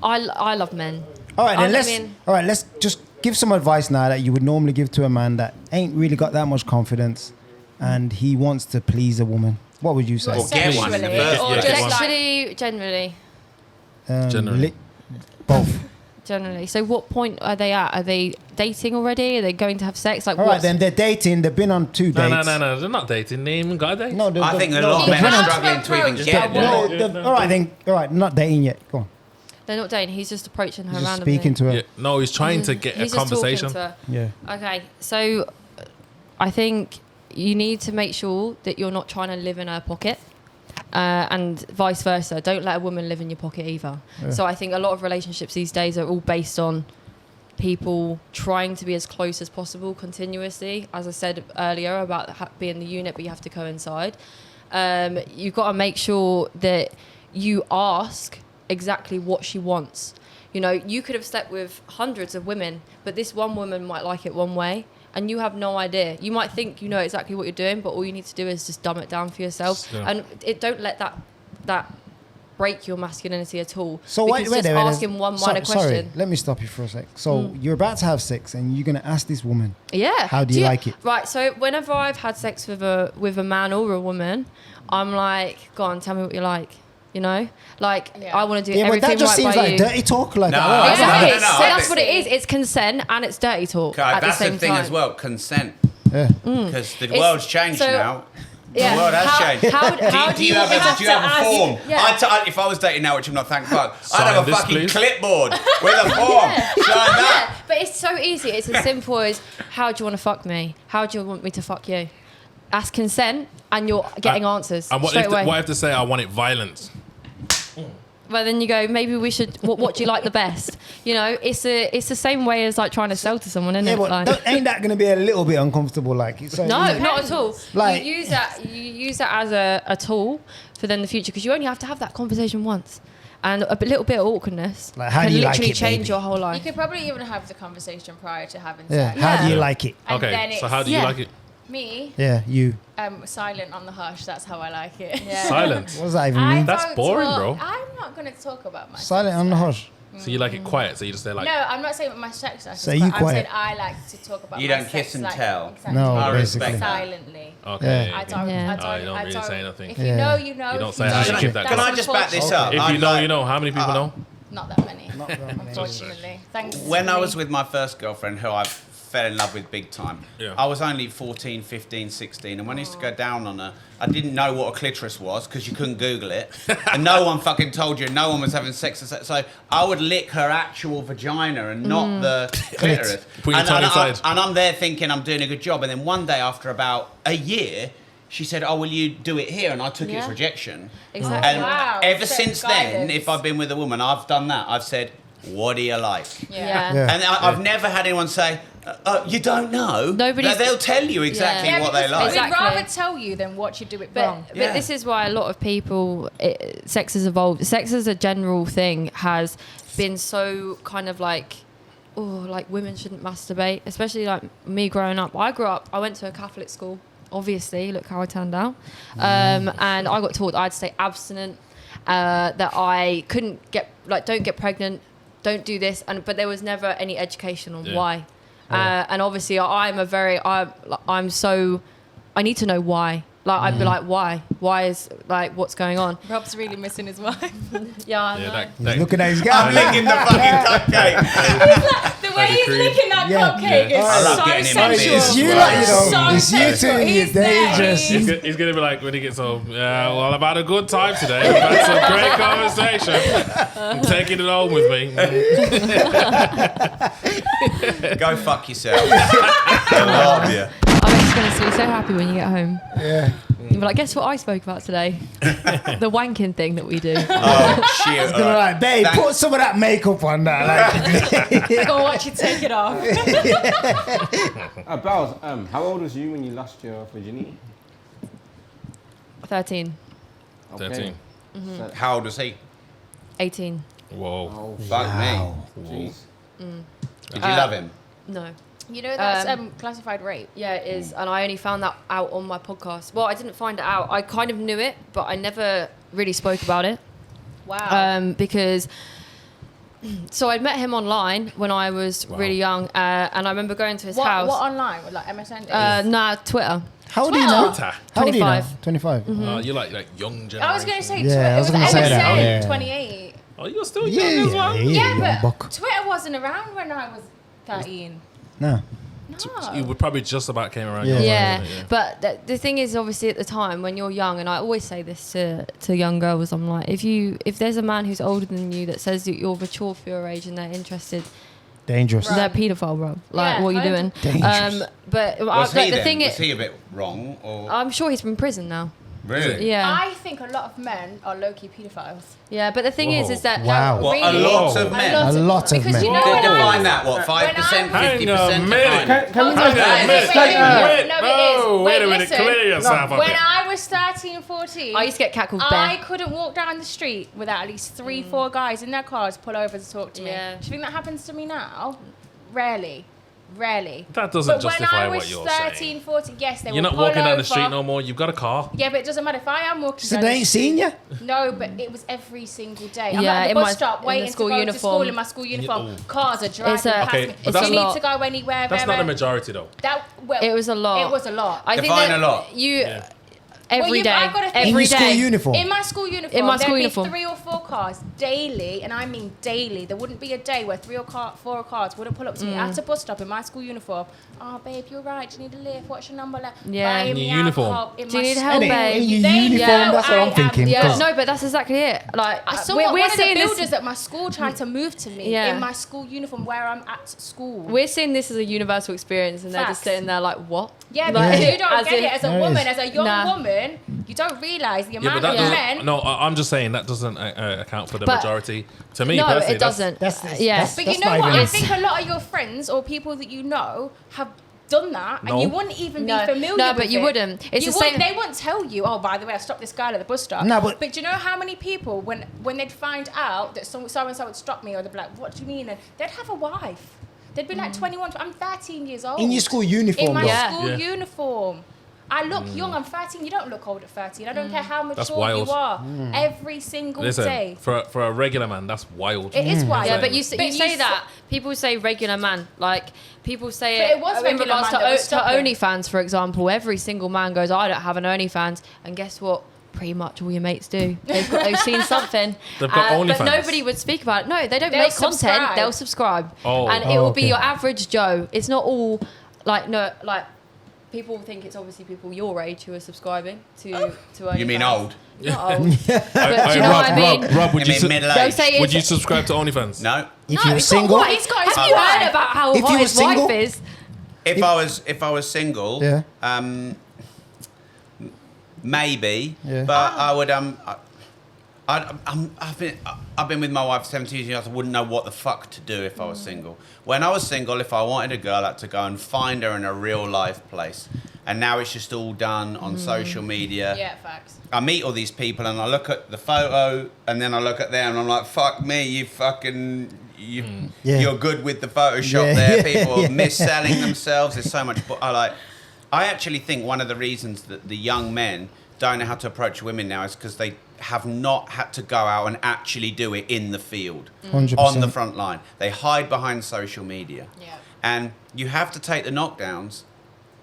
I love men. All right, I then mean- let's just give some advice now that you would normally give to a man that ain't really got that much confidence and he wants to please a woman. What would you say? Or get one in the Sexually, first or place. get just one. like, Sexually, Generally. Both. generally. So what point are they at? Are they dating already? Are they going to have sex? Like All right, what's- then they're dating. They've been on 2 dates. No. They're not dating. They even got a date. No, I think a lot of men can't are struggling to even approach get a one. woman. No, all right, then. All right, not dating yet. Go on. They're not dating. He's just approaching her Just randomly. speaking to her. Yeah. No, he's trying to get He's a just conversation. talking to Yeah. her. Okay, so I think you need to make sure that you're not trying to live in her pocket. And vice versa. Don't let a woman live in your pocket either. Yeah. So I think a lot of relationships these days are all based on people trying to be as close as possible continuously. As I said earlier about being the unit, but you have to coincide. You've got to make sure that you ask exactly what she wants. You know, you could have slept with hundreds of women, but this one woman might like it one way. And you have no idea. You might think you know exactly what you're doing, but all you need to do is just dumb it down for yourself. Yeah. And don't let that break your masculinity at all. So because wait, just wait, asking one minor Sorry, question. let me stop you for a sec. So you're about to have sex and you're going to ask this woman. Yeah. How do you like it? Right. So whenever I've had sex with a man or a woman, I'm like, go on, tell me what you like. You know, like Yeah. I want to do Yeah, but everything that just right seems by like you. dirty talk. Like, No, all right, Exactly. No, no, So I that's think- what it is. It's consent and it's dirty talk Okay, at that's the same the thing time. as well, consent. yeah. Because the It's- world's changed so- now. Yeah. The world has changed. How do you have want me a, do you have a to form? ask- Yeah. If I was dating now, which I'm not, thank fuck, I'd Sign have a this, fucking please. clipboard with a form. Sign that. Yeah, but it's so easy. It's as simple as, how do you want to fuck me? How do you want me to fuck you? Ask consent and you're getting answers And what straight if away. what if they say I want it violent? but then you go, maybe we should. What do you like the best? You know, it's the same way as like trying to sell to someone, isn't Yeah, it? but Like, ain't that going to be a little bit uncomfortable? Like, so, no, not at all. Like- you use that as a tool for then the future, because you only have to have that conversation once, and a little bit of awkwardness Like, how can do you like literally it, change baby? your whole You life. could probably even have the conversation prior to having Yeah. sex. How do you Yeah. like it? And then Okay, so it's- how do you Yeah. like it? Me, Yeah, you. silent on the hush. That's how I like it. Yeah. Silence. What does that even I mean? That's don't boring, talk- bro. I'm not going to talk about my Silent on the hush. So you like it quiet, so you just say like, No, I'm not saying my sex life. So is you quiet. I'm quiet. saying I like to talk about You my don't kiss sex and life. tell? Exactly. No, I basically. respect that. Silently. okay. Yeah. I don't. Yeah. I don't. Oh, you don't I really don't. say nothing. If you Yeah. know, you know. You don't If say you how don't, you keep that Can I that's just back this unfortunate. up? If I'd you know, like- you know. How many people know? Not that many. Not that many. Unfortunately. Thanks. When I was with my first girlfriend, who I fell in love with big time, Yeah. I was only 14, 15, 16. And when I used to go down on her, I didn't know what a clitoris was because you couldn't Google it. And no one fucking told you. No one was having sex. So I would lick her actual vagina and not the clitoris. Put your tongue inside. And I'm there thinking I'm doing a good job. And then one day, after about a year, she said, "Oh, will you do it here?" And I took its Yeah. rejection. Exactly. And Wow, ever so since then, guidance. if I've been with a woman, I've done that. I've said, "What do you like?" Yeah. Yeah. And I've never had anyone say, "You don't know." Nobody's- They'll tell you exactly Yeah. what they because like. Exactly. We'd rather tell you than watch you do it wrong. But Yeah. this is why a lot of people, sex has evolved. Sex as a general thing has been so kind of like, oh, like women shouldn't masturbate, especially like me growing up. I went to a Catholic school, obviously, look how I turned out. And I got taught I had to stay abstinent, that I couldn't don't get pregnant, don't do this. But there was never any education on Yeah. why. And obviously I need to know why. Like, I'd be like, why? Why is, like, what's going on? Rob's really missing his wife. Yeah, I know. Yeah, He's looking at his guy. I'm licking the fucking cupcake. The way he's creed. licking that Yeah. cupcake Yeah. I love is getting so him on sensual. this. It's you, Well, like, you know. So It's you sensual. two. He's You're there. dangerous. He's gonna be like when he gets home. Yeah, well, I've had a good time today. We've had some great conversation. I'm taking it home with me. Go fuck yourself. I love you. I'm just going to be so happy when you get home. Yeah. You'll be like, guess what I spoke about today? The wanking thing that we do. Oh shit! Gonna like, babe, Thank- put some of that makeup on that. Like, Go watch you take it off. Bells, how old was you when you lost your virginity? 13, 13. So- How old was he? 18. Whoa. oh, Fuck Wow. jeez. Did you love him? No. You know that's Um, classified rape. Yeah, it is. And I only found that out on my podcast. Well, I didn't find it out. I kind of knew it, but I never really spoke about it. Wow. Because so I'd met him online when I was really young, and I remember going to his house. What online? Like MSN? Nah, Twitter. How old are you now? Twitter. How old are you now? 25. 25. You like young generation. I was going to say Yeah, I was Twitter. gonna say MSN, that, yeah. 28. Oh, you're still young as well. Yeah, young but buck. Twitter wasn't around when I was 13. No. No. You would probably just about came around. Yeah. your Yeah, time, wasn't it? but the thing is, obviously, at the time when you're young, and I always say this to young girls, I'm like, if there's a man who's older than you that says that you're mature for your age and they're interested, Dangerous. Right. they're paedophile, bro. Like, Yeah, what are you doing? Dangerous. But Was like, he the then? thing Was is, he a bit wrong or I'm sure he's from prison now. really? Yeah, I think a lot of men are low-key pedophiles. yeah. But the thing Whoa. is that Wow. What, a Really? lot of men? A lot of because men. you know Whoa. when I Define was, that. What? 5%, Hang 50%? a minute. Can we Hold just on, Hang on a minute. take, Wait, no, it no, is. wait a Wait, minute. listen. Clear yourself up when here. I was 13, 14, I used to get catcalled I bear. couldn't walk down the street without at least 3-4 guys in their cars pull over to talk to me. Yeah. Do you think that happens to me now? Rarely. That doesn't But justify when I what was you're 13, saying. 14, yes, they You're will not pull walking down over. the street no more. You've got a car. Yeah, but it doesn't matter if I am walking So down they the ain't street. seen you? No, but it was every single day. I'm Yeah, at the in bus my- stop in the waiting school to go to uniform. school in my school uniform. Cars are driving It's a- past Okay, me. but If that's you not- need to go anywhere, That's not the wherever, majority, though. It was a lot. It was a lot. I think Define that a lot. you Yeah. every you've- day, I've gotta think- In every your school day. uniform? In my school uniform, In my school there'd uniform. be 3 or 4 cars daily, and I mean daily. There wouldn't be a day where 3 or 4 cars wouldn't pull up to me at a bus stop in my school uniform. Oh, babe, you're right. Do you need a lift? What's your number? Like, Yeah. buy In me your uniform. alcohol in Do you my need school. help, In babe? your They uniform, know that's what I I'm am thinking. the- Yeah, no, but that's exactly it. Like I saw we're one of the seeing builders this. at my school tried to move to me Yeah. in my school uniform where I'm at school. We're seeing this as a universal experience, and they're just Facts. sitting there like, what? Yeah, Like, because you don't as get in- it as a There it woman, is. as a young Nah. woman. You don't realise the Yeah, but amount that of men. doesn't. No, I'm just saying that doesn't account for the But- majority. To me, No, personally, it doesn't. That's- Yes. But That's you know not what? even- I think a lot of your friends or people that you know have done that, No. and you wouldn't even No. be familiar No, with but you it. wouldn't. It's You the same- They won't tell you. Oh, by the way, I stopped this guy at the bus stop. No, but- do you know how many people when they'd find out that so and so would stop me, or they'd be like, "What do you mean?" And they'd have a wife. They'd be like 21. I'm 13 years old. In your school uniform, In my though. Yeah. school Yeah. uniform. I look young. I'm 13. You don't look old at 13. I don't care how That's mature wild. you are. Every single listen, day. for a regular man, that's wild. It is wild. Yeah, but you But say s- that. People say regular man. Like, people say But it, it was in regular regards man that was to stopping. OnlyFans, for example. Every single man goes, I don't have an OnlyFans. And guess what? Pretty much all your mates do. They've seen something. They've got But OnlyFans. nobody would speak about it. No, they don't They'll make content. subscribe. They'll subscribe. Oh. And it will be okay. your average Joe. It's not all, like, people think it's obviously people your age who are subscribing to OnlyFans. You mean old? Not old. Hey, But do you know Rob, what I mean? Rob, would You you mean middle They'll age? say would it's- you subscribe to OnlyFans? No. If you were it's got single, what? It's got his Have you heard wife. about how If hot you his were single- wife is? If I was single, Yeah. Maybe, Yeah. but I would I've been with my wife for 17 years. I wouldn't know what the fuck to do if I was single. When I was single, if I wanted a girl, I had to go and find her in a real life place. And now it's just all done on social media. Yeah, facts. I meet all these people and I look at the photo and then I look at them and I'm like, fuck me, Yeah. you're good with the Photoshop Yeah, there. yeah, People yeah. are mis-selling themselves. There's so much. I actually think one of the reasons that the young men don't know how to approach women now is because they have not had to go out and actually do it in the field, 100%. on the front line. They hide behind social media. Yeah. And you have to take the knockdowns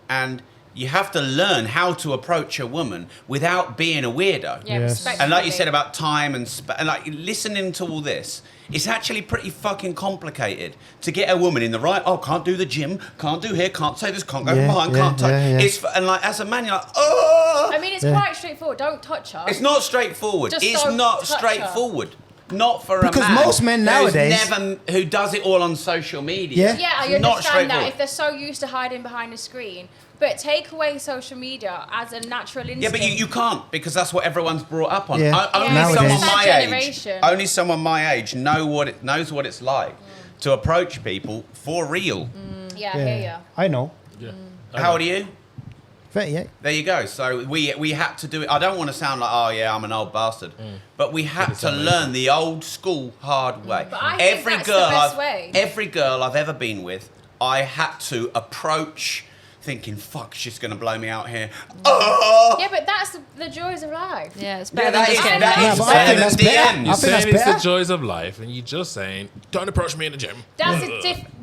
and you have to learn how to approach a woman without being a weirdo. Yeah, Yes. respectfully. And like you said about time and like listening to all this, it's actually pretty fucking complicated to get a woman in the right. Oh, can't do the gym, can't do here, can't say this, can't go Yeah, behind, yeah, can't touch. yeah, yeah. And like as a man, you're like, oh. I mean, it's Yeah. quite straightforward. Don't touch her. It's not straightforward. Just It's don't not touch straightforward. Not for Because a man. most men who's nowadays- who does it all on social media. Yeah. Yeah, I It's not understand that straightforward. if they're so used to hiding behind a screen. But take away social media as a natural instinct. Yeah, but you can't because that's what everyone's brought up on. Yeah. Only Nowadays. someone It's my that age, generation. only someone my age knows what it's like to approach people for real. Yeah, I hear ya. I know. Yeah. How old are you? 38. There you go. So we had to do it. I don't want to sound like, oh yeah, I'm an old bastard, but we had to learn the old school hard way. But I think that's the best way. Every girl I've ever been with, I had to approach thinking, fuck, she's gonna blow me out here. Oh! Yeah, but that's the joys of life. Yeah, it's Yeah, better than that is just getting that Yeah, is but I better think than that's better. DMs. I You're think that's saying it's the better. joys of life, and you're just saying, don't approach me in the gym. That's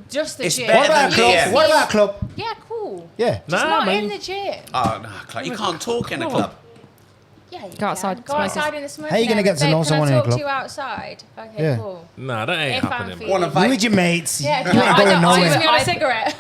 just the It's gym. better What about than club? DM. What about club? Yeah, cool. Yeah. Just Nah, not man. in the gym. Oh no, Clark, you can't talk in a club. Yeah, you Go can. outside, Go smoke. outside in the smoke. How you gonna get to know someone in a Can I talk club? to you outside? Okay, Yeah. cool. Nah, that ain't If I'm happening. feeling- Man. Wanna You vape? with your mates. Yeah, You do ain't I going don't- nowhere. I- me on a cigarette.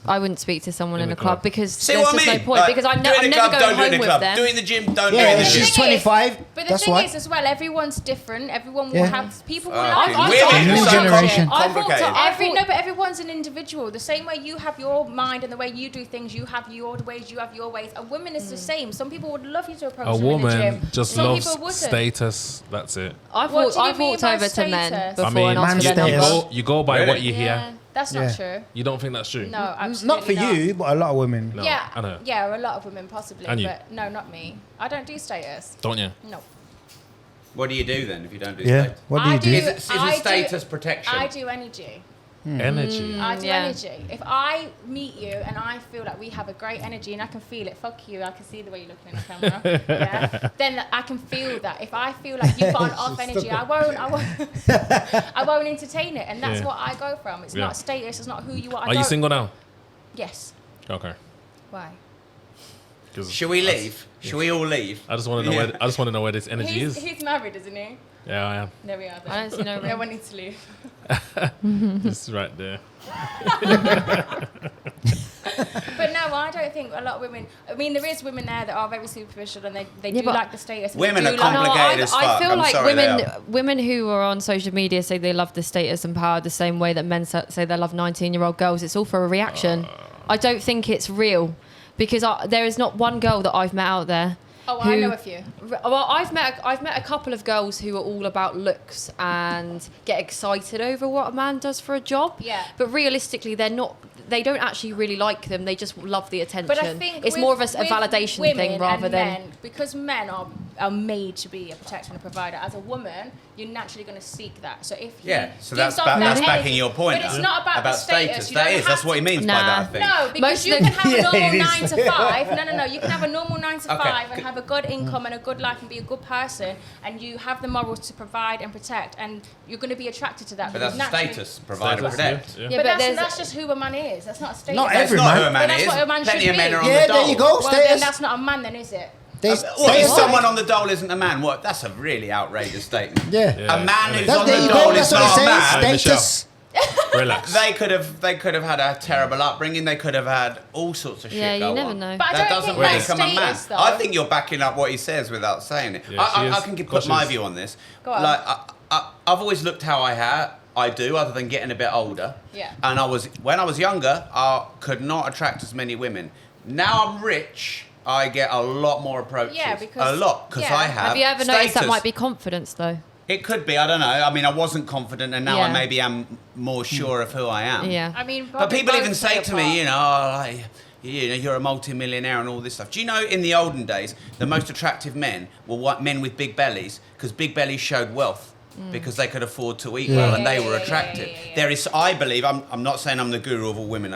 I wouldn't speak to someone in the a club club. because See there's what I just mean? no point. Like, Because I'm do it in never the club, going don't do it home in the with club. them. Do it in the gym, don't do Yeah, it in if the she's gym. 25, But the that's thing why. is, as well, everyone's different. Everyone will Yeah. have people will Fucking like. women New are so generation. complicated. But everyone's an individual. The same way you have your mind and the way you do things, you have your ways, you have your ways. A woman is the same. Some people would love you to approach A them in the woman gym. just Some loves people wouldn't. status. That's it. I've What walked, do you I've mean walked by over to men status? before I mean, and asked for their man you number. status. go, you go by Really? what you hear. Yeah, that's not Yeah. true. You don't think that's true? No, absolutely Not for you, but a lot of women. No, yeah, I know. yeah, a lot of women possibly, And you. but no, not me. I don't do status. Don't you? No. What do you do then if you don't do Yeah. status? What do you do? Is it I do- status protection? I do energy. Energy. I do yeah. energy. If I meet you and I feel like we have a great energy and I can feel it, fuck you, I can see the way you're looking in the camera. Yeah. Then I can feel that. If I feel like you've got an off energy, I won't entertain it. And that's Yeah. what I go from. It's Yeah. not status, it's not who you are. I Are you don't- single now? Yes. Okay. Why? 'Cause Should we leave? Should we all leave? I just want to know Yeah. where. I just want to know where this energy is. He's married, isn't he? Yeah, I am. There we are. Then. I don't see no No reason. one needs to leave. It's right there. But no, I don't think a lot of women. I mean, there is women there that are very superficial and they Yeah, do but like the status. and Women they are do like- complicated as I fuck. feel I'm like sorry, they women are. women who are on social media say they love the status and power the same way that men say they love 19-year-old girls. It's all for a reaction. I don't think it's real because there is not one girl that I've met out there Oh, I know a few. Well, I've met a couple of girls who are all about looks and get excited over what a man does for a job. Yeah. But realistically, they don't actually really like them. They just love the attention. But I think it's more of a validation thing rather than men, because men are made to be a protector and a provider. As a woman, you're naturally going to seek that. So if you so give that's off that backing energy- your point. But it's not about the status. You That don't is. have That's what he to- means by that. I think. No, because Most you of can the- have a normal Yeah, it 9 is. to 5. No. You can have a normal 9 to Okay. 5 and have a good income and a good life and be a good person, and you have the morals to provide and protect, and you're going to be attracted to that. But because that's a naturally- status. Provide and protect. Yeah. Yeah, But there's- that's just who a man is. That's not a status. Not That's every not man. who a man But that's is. what a man Plenty should of men be. are on Yeah, the there dole. you go. Well, then Status. that's not a man, then, is it? There's- What, if there's- someone on the dole isn't a man? What? That's a really outrageous statement. Yeah. A man who's That's, on there the you dole go. is That's what not a it man. says. Michelle. Status. Relax. They could have had a terrible upbringing. They could have had all sorts of shit Yeah, you go never on. know. But I That don't doesn't think make that's him a man. status, though. I think you're backing up what he says without saying it. Yeah, she I is can put cautious. my view on this. Go on. Like I've always looked how I do, other than getting a bit older. Yeah. And when I was younger, I could not attract as many women. Now I'm rich. I get a lot more approaches. Yeah, because- because yeah. I have. Have you ever noticed that status. might be confidence though? It could be. I don't know. I mean, I wasn't confident, and now I Yeah. maybe am more sure of who I am. Yeah. I mean, But probably people both even say play a to part. me, you're a multi-millionaire and all this stuff. Do you know in the olden days, the most attractive men were men with big bellies, because big bellies showed wealth. Because they could afford to eat well, and they were attractive. There is, I believe, I'm not saying I'm the guru of all women.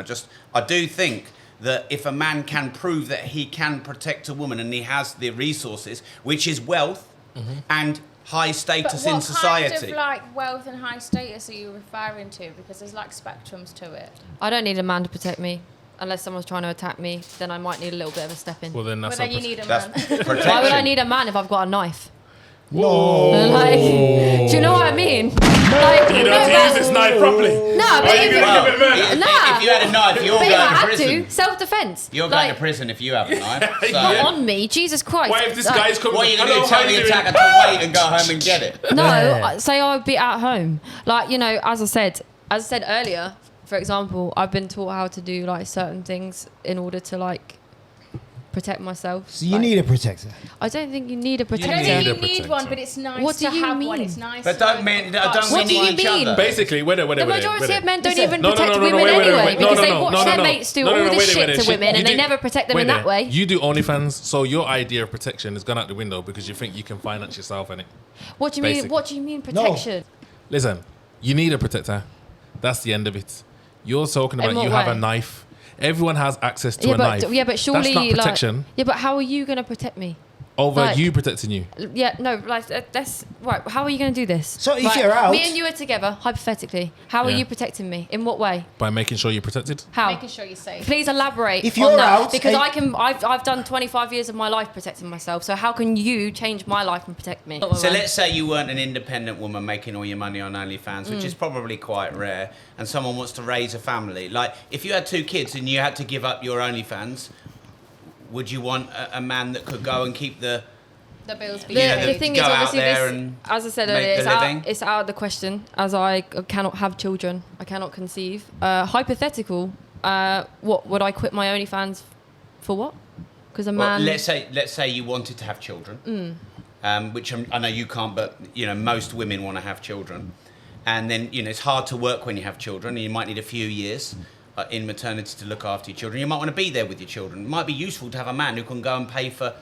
I do think that if a man can prove that he can protect a woman and he has the resources, which is wealth and high But status what in society. kind of like wealth and high status are you referring to? Because there's like spectrums to it. I don't need a man to protect me. Unless someone's trying to attack me, then I might need a little bit of a step in. Well, then But that's then not you need a That's man. protection. Why would I need a man if I've got a knife? No. Like, do you know what I mean? Like, You don't have to use this knife properly. No, but if, Well, Nah. if you had a knife, you're but if going I to had prison. to, self-defense. You're like, going to prison if you have a knife. So. Yeah. on me, Jesus Christ. What if this Like, guy's coming? What are you going to Hello, do? Tell how the you doing? attacker to wait and go home and get it? No, Yeah. say I would be at home. Like, you know, as I said earlier, for example, I've been taught how to do like certain things in order to like protect myself. So you Like, need a protector. I don't think you need a I protector. don't need think a you need protector. one, but it's nice What do to you have one. mean? It's nice. But to don't like, mean- but- don't What do you each mean? other. Basically, wait, The majority of men don't Listen, even no, protect no, women wait, anyway wait, because they watch their mates do all this shit to women and they never protect them in that way. You do OnlyFans, so your idea of protection has gone out the window because you think you can finance yourself in it. What do you mean? Basically. What do you mean protection? Listen, you need a protector. That's the end of it. You're talking about In what you have a way? knife. Everyone has access to Yeah, a knife. but surely that's not protection like yeah, but how are you gonna protect me? over like- you protecting you. Yeah, no, like that's right. How are you going to do this? So if Like, you're out- me and you are together, hypothetically. How are Yeah. you protecting me? In what way? By making sure you're protected. How? Making sure you're safe. Please elaborate If on you're that out because and- I've done 25 years of my life protecting myself. So how can you change my life and protect me? So let's say you weren't an independent woman making all your money on OnlyFans, which is probably quite rare, and someone wants to raise a family. Like, if you had 2 kids and you had to give up your OnlyFans, would you want a man that could go and keep the... The bills be The, Yeah, the to thing go is, out obviously, there this, and as I said make earlier, the living? it's out of the question as I cannot have children. I cannot conceive. Hypothetical, what would I quit my OnlyFans for? What? Because a Well, man. let's say you wanted to have children, which I know you can't, but you know most women want to have children, and then you know it's hard to work when you have children, and you might need a few years in maternity to look after your children. You might want to be there with your children. It might be useful to have a man who can go and pay for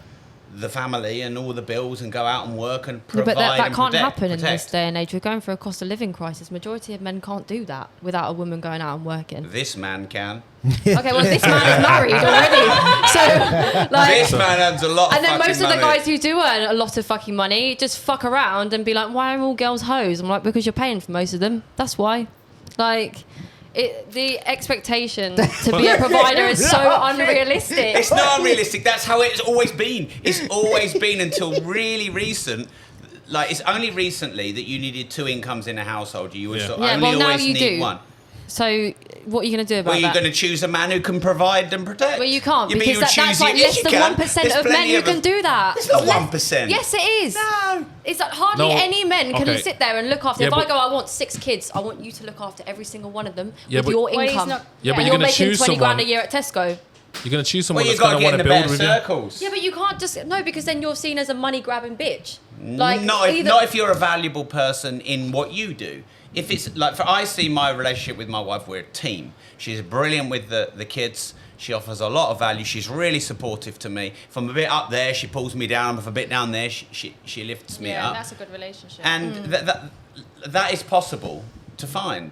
the family and all the bills and go out and work and Yeah, provide but that and can't protect. happen in this day and age. We're going through a cost of living crisis. Majority of men can't do that without a woman going out and working. This man can. Okay, well, this man is married already. So, like, This man earns a lot. and then fucking most of the money. guys who do earn a lot of fucking money just fuck around and be like, why are all girls hoes? I'm like, because you're paying for most of them. That's why. Like, the expectation to be a provider is so unrealistic. It's not unrealistic. That's how it's always been. It's always been until really recent. Like it's only recently that you needed 2 incomes in a household. You would Yeah. sort of Yeah, only well, now always you need do. one. So, what are you going to do about Well, you're that? going to choose a man who can provide and protect. Well, you can't You mean because you that's choose like it? Yes, less you than can. 1% There's of men plenty who of can us- do that. It's not Less- 1%. Yes, it is. No. It's like hardly No. any men can Okay. sit there and look after. Yeah, if I but- go, I want 6 kids. I want you to look after every single one of them Yeah, with but- your Well, he's income. not- Yeah, but And you're you're gonna making choose 20 grand a someone- year at Tesco. You're going to choose someone Well, you've that's got going to to get want in to the build better with you. circles. Yeah, but you can't just no, because then you're seen as a money grabbing bitch. Like not if you're a valuable person in what you do. If it's like, I see my relationship with my wife, we're a team. She's brilliant with the kids. She offers a lot of value. She's really supportive to me. If I'm a bit up there, she pulls me down. If I'm a bit down there, she lifts me up. That's a good relationship. And that is possible to find.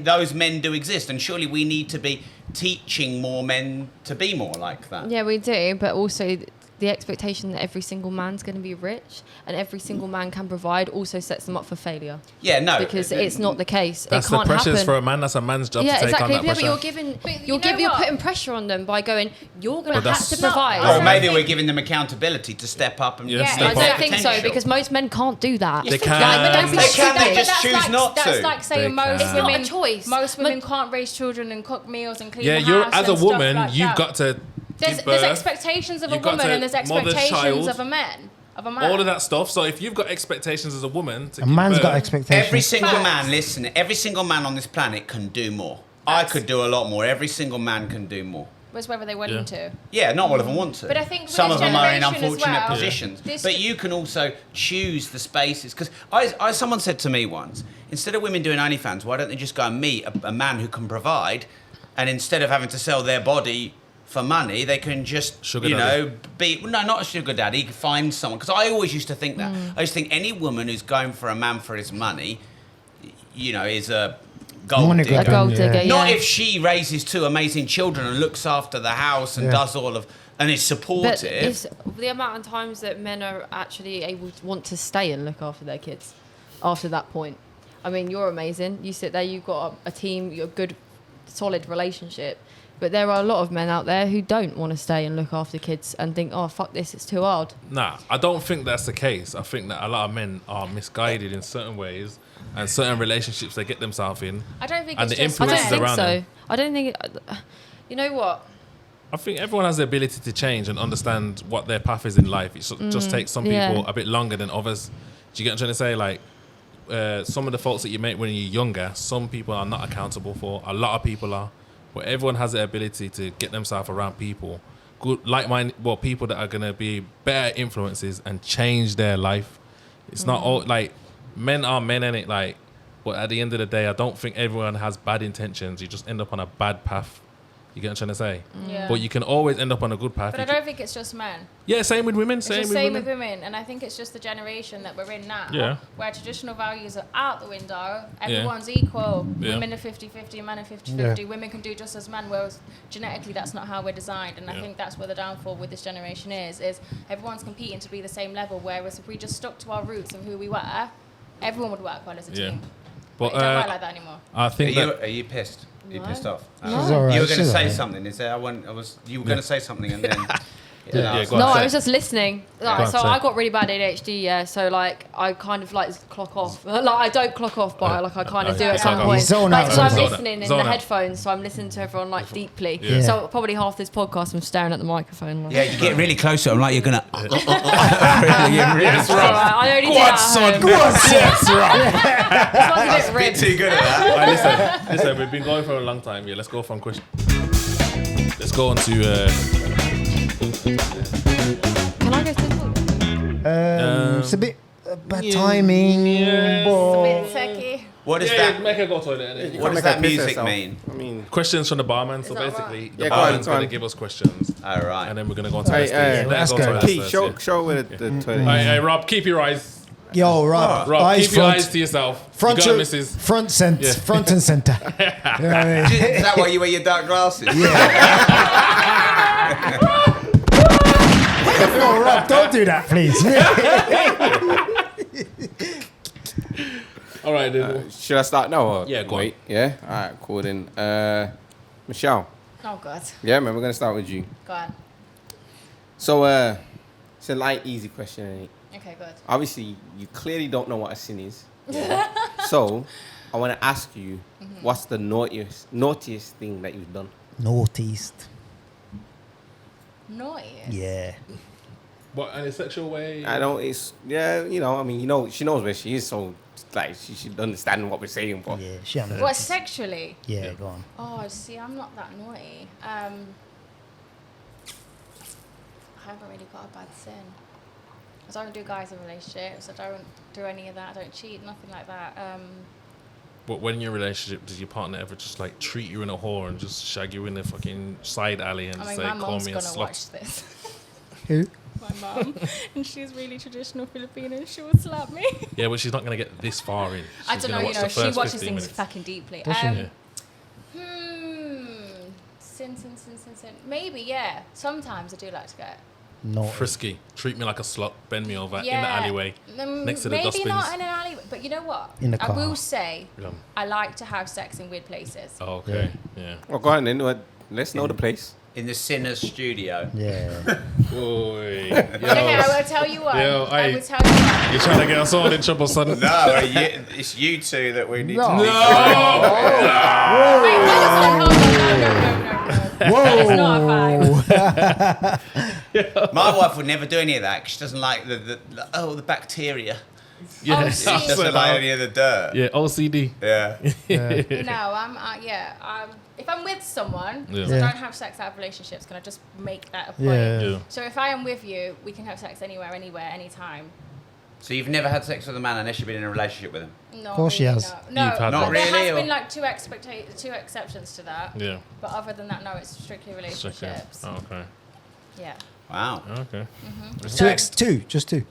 Those men do exist, and surely we need to be teaching more men to be more like that. Yeah, we do, but also the expectation that every single man's going to be rich and every single man can provide also sets them up for failure. Yeah, no, because it's not the case. That's it can't the pressures happen. for a man. That's a man's job Yeah, to take exactly. on that Yeah, pressure. but you're putting pressure on them by going, you're going to have to No, provide. I Or don't maybe think- we're giving them accountability to step up and Yeah, I step don't up. think so, because most men can't do that. They But can. that's They like, can, they but just that's choose like, not that's to. like They saying most can. It's not women, a choice. Most women can't raise children and cook meals and clean Yeah, the you're house as a and stuff woman, like you've that. got to There's give birth. expectations of a You've got woman to and there's mother expectations child. of a man. all of that stuff. So if you've got expectations as a woman to A give man's got birth, expectations. Every single Facts. man, listen, every single man on this planet can do more. I Facts. could do a lot more. Every single man can do more. Was whether they're willing to. Yeah, not all of them want to. But I think for some this of them are in generation as unfortunate well, positions. this- But you can also choose the spaces. Because someone said to me once, instead of women doing OnlyFans, why don't they just go and meet a man who can provide, and instead of having to sell their body for money, they can just, Sugar daddy. not a sugar daddy, find someone. Because I always used to think that. I used to think any woman who's going for a man for his money, is a gold Money digger. A gold Yeah. digger, yeah. Not if she raises two amazing children and looks after the house and Yeah. does all of and is But supportive. it's the amount of times that men are actually able to want to stay and look after their kids after that point. I mean, you're amazing. You sit there, you've got a team, you're a good, solid relationship. But there are a lot of men out there who don't want to stay and look after kids and think, oh, fuck this, it's too hard. Nah, I don't think that's the case. I think that a lot of men are misguided in certain ways and certain relationships they get themselves in. I don't think And it's the just I don't influences men. think around so. them. I don't think... You know what? I think everyone has the ability to change and understand what their path is in life. It just takes some people yeah. a bit longer than others. Do you get what I'm trying to say? Like, some of the faults that you make when you're younger, some people are not accountable for. A lot of people are. But everyone has the ability to get themselves around people, good, like-minded, people that are going to be better influences and change their life. It's not all, like, men are men, innit? Like, but at the end of the day, I don't think everyone has bad intentions. You just end up on a bad path. You get what I'm trying to say? Yeah. But you can always end up on a good path. But I You can- don't think it's just men. yeah, same with women. It's Same just with same women. with women, and I think it's just the generation that we're in now, Yeah. where traditional values are out the window. Everyone's equal. Yeah. Women are 50-50, men are 50-50. Yeah. Women can do just as men, whereas genetically that's not how we're designed. And I Yeah. think that's where the downfall with this generation is everyone's competing to be the same level. Whereas if we just stuck to our roots of who we were, everyone would work well as a Yeah. team. But But it don't work like that anymore. I think that Are you pissed? Are you No. pissed off? No. She's all right, You were going to she's say all right. something. Is there? You were going to say something and then. Yeah, go on. No, say I it. was just listening. Like, Go on, so say I it. got really bad ADHD, yeah. So like I kind of like clock off. Like I don't clock off, but like I kind of do at some Zone point. out. Like, so I'm Zone out. listening in Zone the out. headphones, so I'm listening to everyone like deeply. Yeah. So probably half this podcast I'm staring at the microphone. Like, Yeah, you get really close to it. I'm like, you're going to. Yes, It's all right. I only do that at home. Yes, right. This one's a bit Bit rigged. too good at that. Alright, listen, we've been going for a long time. Yeah, let's go from question. Let's go on to. Can I go to the toilet? It's a bit bad timing. yeah. but- Bit techie. What does Yeah, that? make her go toilet. innit? What does Make that her piss music herself. mean? I mean, Questions from the barman. So that basically, right? the Yeah, go on, barman's go going on. to give us questions, All right. and then we're going to go on to Hey, the stage. let's go go. toilet Keith, first, show where the toilet. Hey, Rob, keep your eyes. Yo, Rob, Rob, eyes keep your front, eyes to yourself. front, you got it, to- missus. front, Yeah. front and center. You know what I mean? Is that why you wear your dark glasses? Oh, Rob, don't do that, please. All right, then. Should I start now? Or Yeah, go on. wait? Yeah? All right, cool then. Michelle. Oh God. Yeah, man, we're going to start with you. Go on. So, it's a light, easy question, ain't it? Okay, good. Obviously, you clearly don't know what a sin is. Yeah. So, I want to ask you, what's the naughtiest thing that you've done? Northeast. Naughty. Yeah. What, in a sexual way? I don't, she knows where she is, so, like, she should understand what we're saying, but. Yeah, she understands. What, sexually? Yeah, go on. Oh, see, I'm not that naughty. I haven't really got a bad sin. I don't do guys in relationships. I don't do any of that. I don't cheat, nothing like that. But when you're in a relationship, does your partner ever just like treat you in a whore and just shag you in the fucking side alley and I mean, say, my call mom's me a gonna slut? watch this. Who? My mum, and she's really traditional Filipino. And she would slap me. Yeah, but she's not going to get this far in. I She's don't know. gonna You watch know, the she first watches 15 things minutes. fucking deeply. Does she? Yeah. Sin. Maybe, yeah. Sometimes I do like to get. No. Frisky. Treat me like a slut. Bend me over in the Yeah. alleyway. next to the maybe dustbins. not in an alleyway, but you know what? In the I car. will say Yeah. I like to have sex in weird places. Oh, okay. Yeah. Well, go on then. Let's know the place. In the Sinner's studio. Yeah. Oi. Okay, I will tell you what. Yo, I hey. will tell you what. You're trying to get us all in trouble, son. No, it's you two that we need No. to. Wait, hold on. No. Whoa. It's not a vibe. My wife would never do any of that 'cause she doesn't like the bacteria. Yeah. Oh, She doesn't like any of the dirt. Yeah, OCD. Yeah. No, if I'm with someone, Yeah. 'cause Yeah. I don't have sex out of relationships, can I just make that a point? Yeah. Yeah. So if I am with you, we can have sex anywhere, anytime. So you've never had sex with a man unless you've been in a relationship with him? No, Of course she really, has. No, You've had Not that. really, There has or- been like two exceptions to that. Yeah. But other than that, no, it's strictly relationships. Oh, okay. Yeah. Wow. Okay. Two, just two.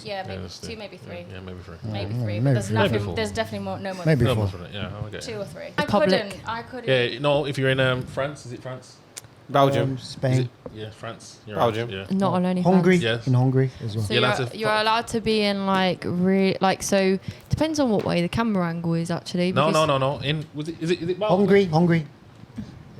Yeah, maybe that's two, it. maybe three. Yeah, maybe 3. Maybe Mm, three. maybe But there's three. Maybe nothing. four. There's definitely no more. Maybe Than four. Yeah, I get two it. or three. I Public. couldn't. Yeah, no, if you're in France, is it France? Belgium. Is Spain. it, yeah, France. You're Belgium. Right. Yeah. Not on OnlyFans. Hungary. Yes. In Hungary as well. So You're allowed to you're fuck- allowed to be in so depends on what way the camera angle is actually. No, because- no. Is it Belgium? Hungary.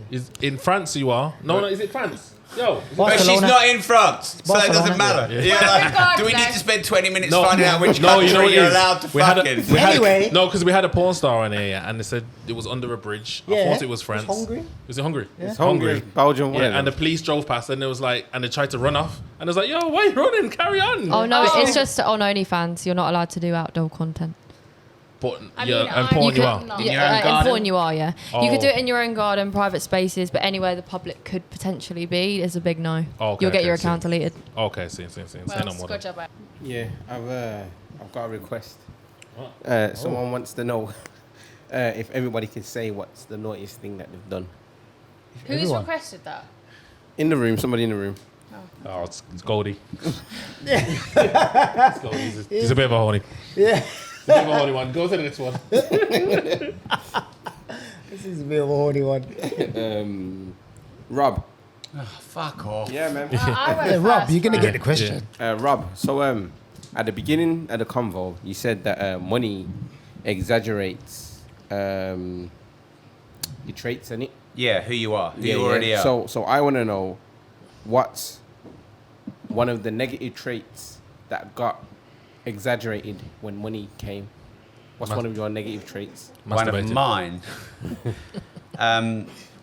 Is in France you are? No, is it France? Yo, is it But she's Barcelona. not in France, so it Barcelona. doesn't matter. Yeah. Yeah, Well, like, do we need regardless. to spend 20 minutes No. finding out which No, country you know what it you're is? allowed to We had a- fuck in? we had- Anyway. No, because we had a porn star on here, yeah, and they said it was under a bridge. I Yeah. thought it was It's France. Hungary. Was it Hungary? Yeah. It's Hungary, Belgium, one Yeah, of and the them. police drove past, and it was like, and they tried to run off, and it was like, yo, why are you running? Carry on. Oh no, Oh. it's just on OnlyFans. You're not allowed to do outdoor content. But I yeah, mean, and I- porn you you could are. not. In your Yeah, own in garden? porn you are, yeah. You could Oh. do it in your own garden, private spaces, but anywhere the public could potentially be is a big no. Oh, okay, You'll get okay, your so- account deleted. Okay, see, say Well, no more. good then. job. Yeah, I've got a request. What? Someone wants to know if everybody can say what's the naughtiest thing that they've done. Who's Everyone. requested that? In the room, somebody in the room. Oh, it's Goldie. It's Goldie. He's a bit of a horny. Yeah. He's a bit of a horny one. Go to the next one. This is a bit of a horny one. Rob. Fuck off. Yeah, man. I went Hey, Rob, first, you're gonna right? get the question. Rob, so at the beginning of the convo, you said that money exaggerates your traits, innit? Yeah, who you are. Who you already are. So I want to know what's one of the negative traits that got exaggerated when money came. What's one of your negative traits? One of Masturbated. mine.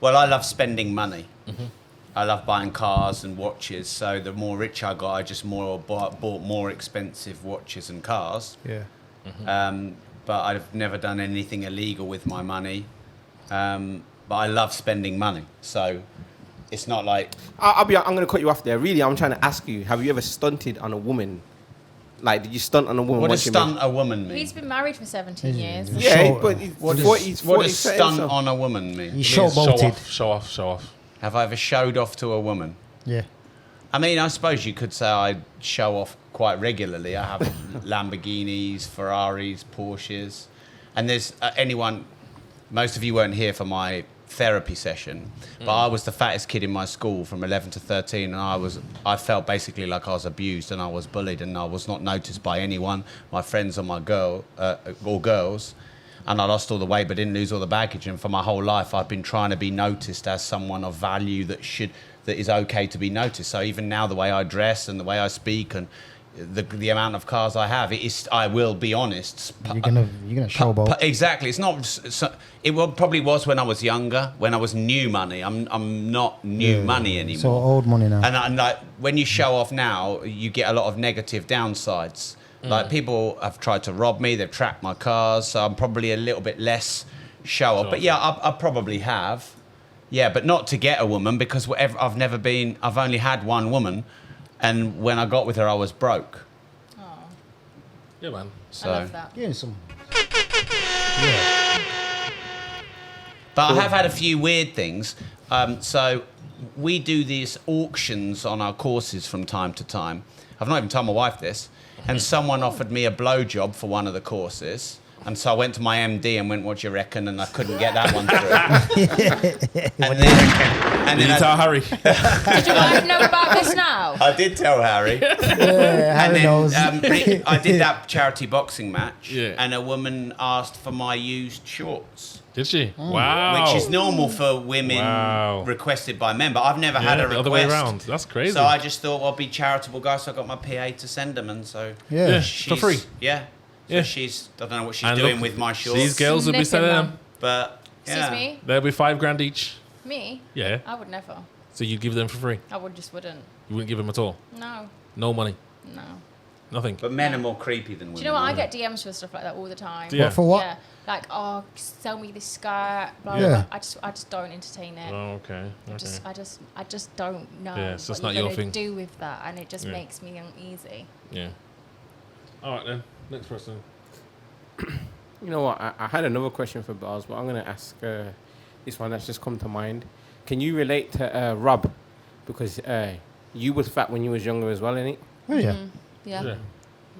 Well, I love spending money. I love buying cars and watches. So the more rich I got, I just bought more expensive watches and cars. Yeah. But I've never done anything illegal with my money. But I love spending money. So it's not like I'm going to cut you off there. Really, I'm trying to ask you: have you ever stunted on a woman? Like, did you stunt on a woman? what does once you stunt a woman mean? He's been married for 17 years. made- Yeah, Show- but What does stunt on a woman mean? You Show showboated. off, show off. Have I ever showed off to a woman? Yeah. I mean, I suppose you could say I show off quite regularly. I have Lamborghinis, Ferraris, Porsches. And there's most of you weren't here for my therapy session, but I was the fattest kid in my school from 11 to 13, and I felt basically like I was abused and I was bullied, and I was not noticed by anyone, my friends or my girls. And I lost all the weight but didn't lose all the baggage, and for my whole life I've been trying to be noticed as someone of value that is okay to be noticed. So even now, the way I dress and the way I speak and the amount of cars I have, I will be honest. You're gonna showboat. Exactly. It's not. Probably was when I was younger, when I was new money. I'm not new money anymore. So old money now. And like when you show off now, you get a lot of negative downsides. Like people have tried to rob me, they've tracked my cars, so I'm probably a little bit less show off. But yeah, I probably have. Yeah, but not to get a woman, because I've only had one woman. And when I got with her, I was broke. Oh, Yeah, man. So. I love that. Give him some. But I have had a few weird things. So we do these auctions on our courses from time to time. I've not even told my wife this. And someone offered me a blowjob for one of the courses. And so I went to my MD and went, what do you reckon? And I couldn't get that one through. and Did you tell Harry? Did your wife know about this now? I did tell Harry. Yeah, And Harry knows. then I did that charity boxing match. Yeah. And a woman asked for my used shorts. Did she? Wow. Which is normal for women requested by men, but I've never had a request. The other way around. That's crazy. So I just thought I'll be charitable, guys. So I got my PA to send them, and so Yeah. For free. Yeah. So Yeah. she's I don't know what she's And doing look, with my shorts. These girls will be Sniffing selling them. them. But yeah. Excuse me? They'll be $5,000 each. Me? Yeah. I would never. So you give them for free. I just wouldn't. You wouldn't give them at all. No. No money. No. Nothing. But men are more creepy than women. Do you know what? I get DMs for stuff like that all the time. Yeah. What, for what? Yeah. Like, oh, sell me this skirt. Blah, blah, Yeah. blah. I just don't entertain it. Oh, okay. I just don't know Yeah, so it's what not you're your gonna thing. do with that, and it just Yeah. makes me uneasy. Yeah. All right then. Next person. You know what? I had another question for Bells, but I'm going to ask this one that's just come to mind. Can you relate to Rob? Because you was fat when you was younger as well, innit? Was ya? Yeah. Yeah.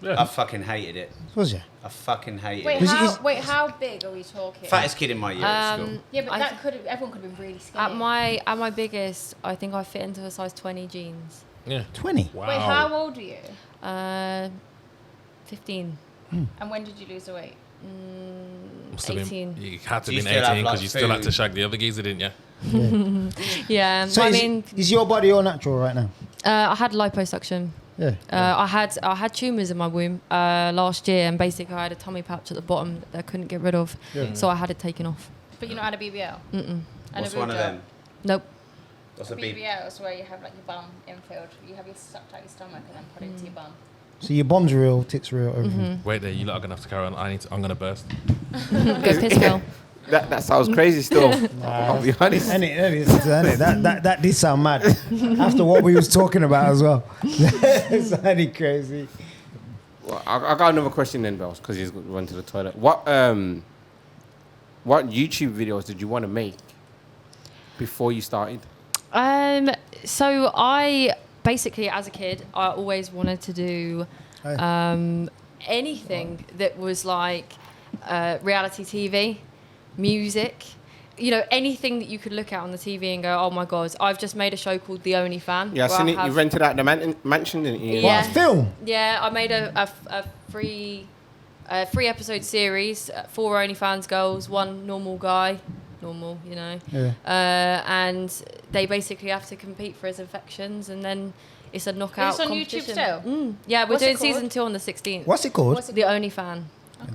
I Yeah. fucking hated it. Was ya? I fucking hated Wait, it. how big are we talking? Fattest kid in my year at school. Yeah, but I everyone could have been really skinny. At my biggest, I think I fit into a size 20 jeans. Yeah. 20. Wow. Wait, how old are you? 15. And when did you lose the weight? Must have been- 18. you had to Do be you still have, 18 because like, you still had to food? shag the other geezer, didn't you? Yeah. So I is, mean, is your body all natural right now? I had liposuction. Yeah. I had tumours in my womb last year, and basically I had a tummy pouch at the bottom that I couldn't get rid of, so I had it taken off. But you not had a BBL? Mm-mm. And What's a one of boob job? them? Nope. What's a big? BBL is where you have like your bum infilled. You have your sucked out your stomach and then put it into your bum. So your bomb's real, tits real, everything. Wait there, you lot are gonna have to carry on. I'm gonna burst. Go piss Bill. That sounds crazy still. I'll be honest. That did sound mad. After what we was talking about as well. It's sounded crazy. Well, I got another question then, Bells, because he's run to the toilet. What YouTube videos did you want to make before you started? So I basically, as a kid, I always wanted to do anything that was like reality TV, music, you know, anything that you could look at on the TV and go, oh my God, I've just made a show called The Only Fan. Yeah, I where seen I it. You have- rented out the mansion, didn't you? Yeah. What, film? Yeah, I made a free episode series, 4 OnlyFans girls, 1 normal guy, normal, you know. Yeah. And they basically have to compete for his affections, and then it's a knockout Is this on competition. YouTube still? Yeah, we're What's doing it called? season 2 on the 16th. What's it called? What's it The called? Only Fan.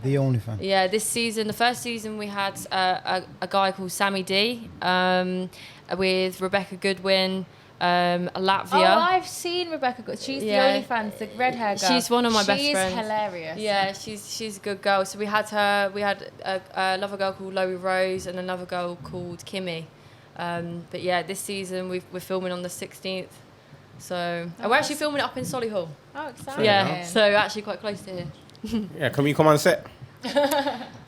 The Only Fan. Yeah, this season, the first season, we had a guy called Sammy D with Rebecca Goodwin, Latvia. Oh, I've seen Rebecca Good. She's Yeah. the OnlyFans, the red hair girl. She's one of my best friends. She's hilarious. Yeah, she's a good girl. So we had her. We had another girl called Loie Rose and another girl called Kimmy. But yeah, this season we're filming on the 16th. So we're actually filming it up in Solihull. Oh, exciting. Yeah, so actually quite close to here. Yeah, can we come on set?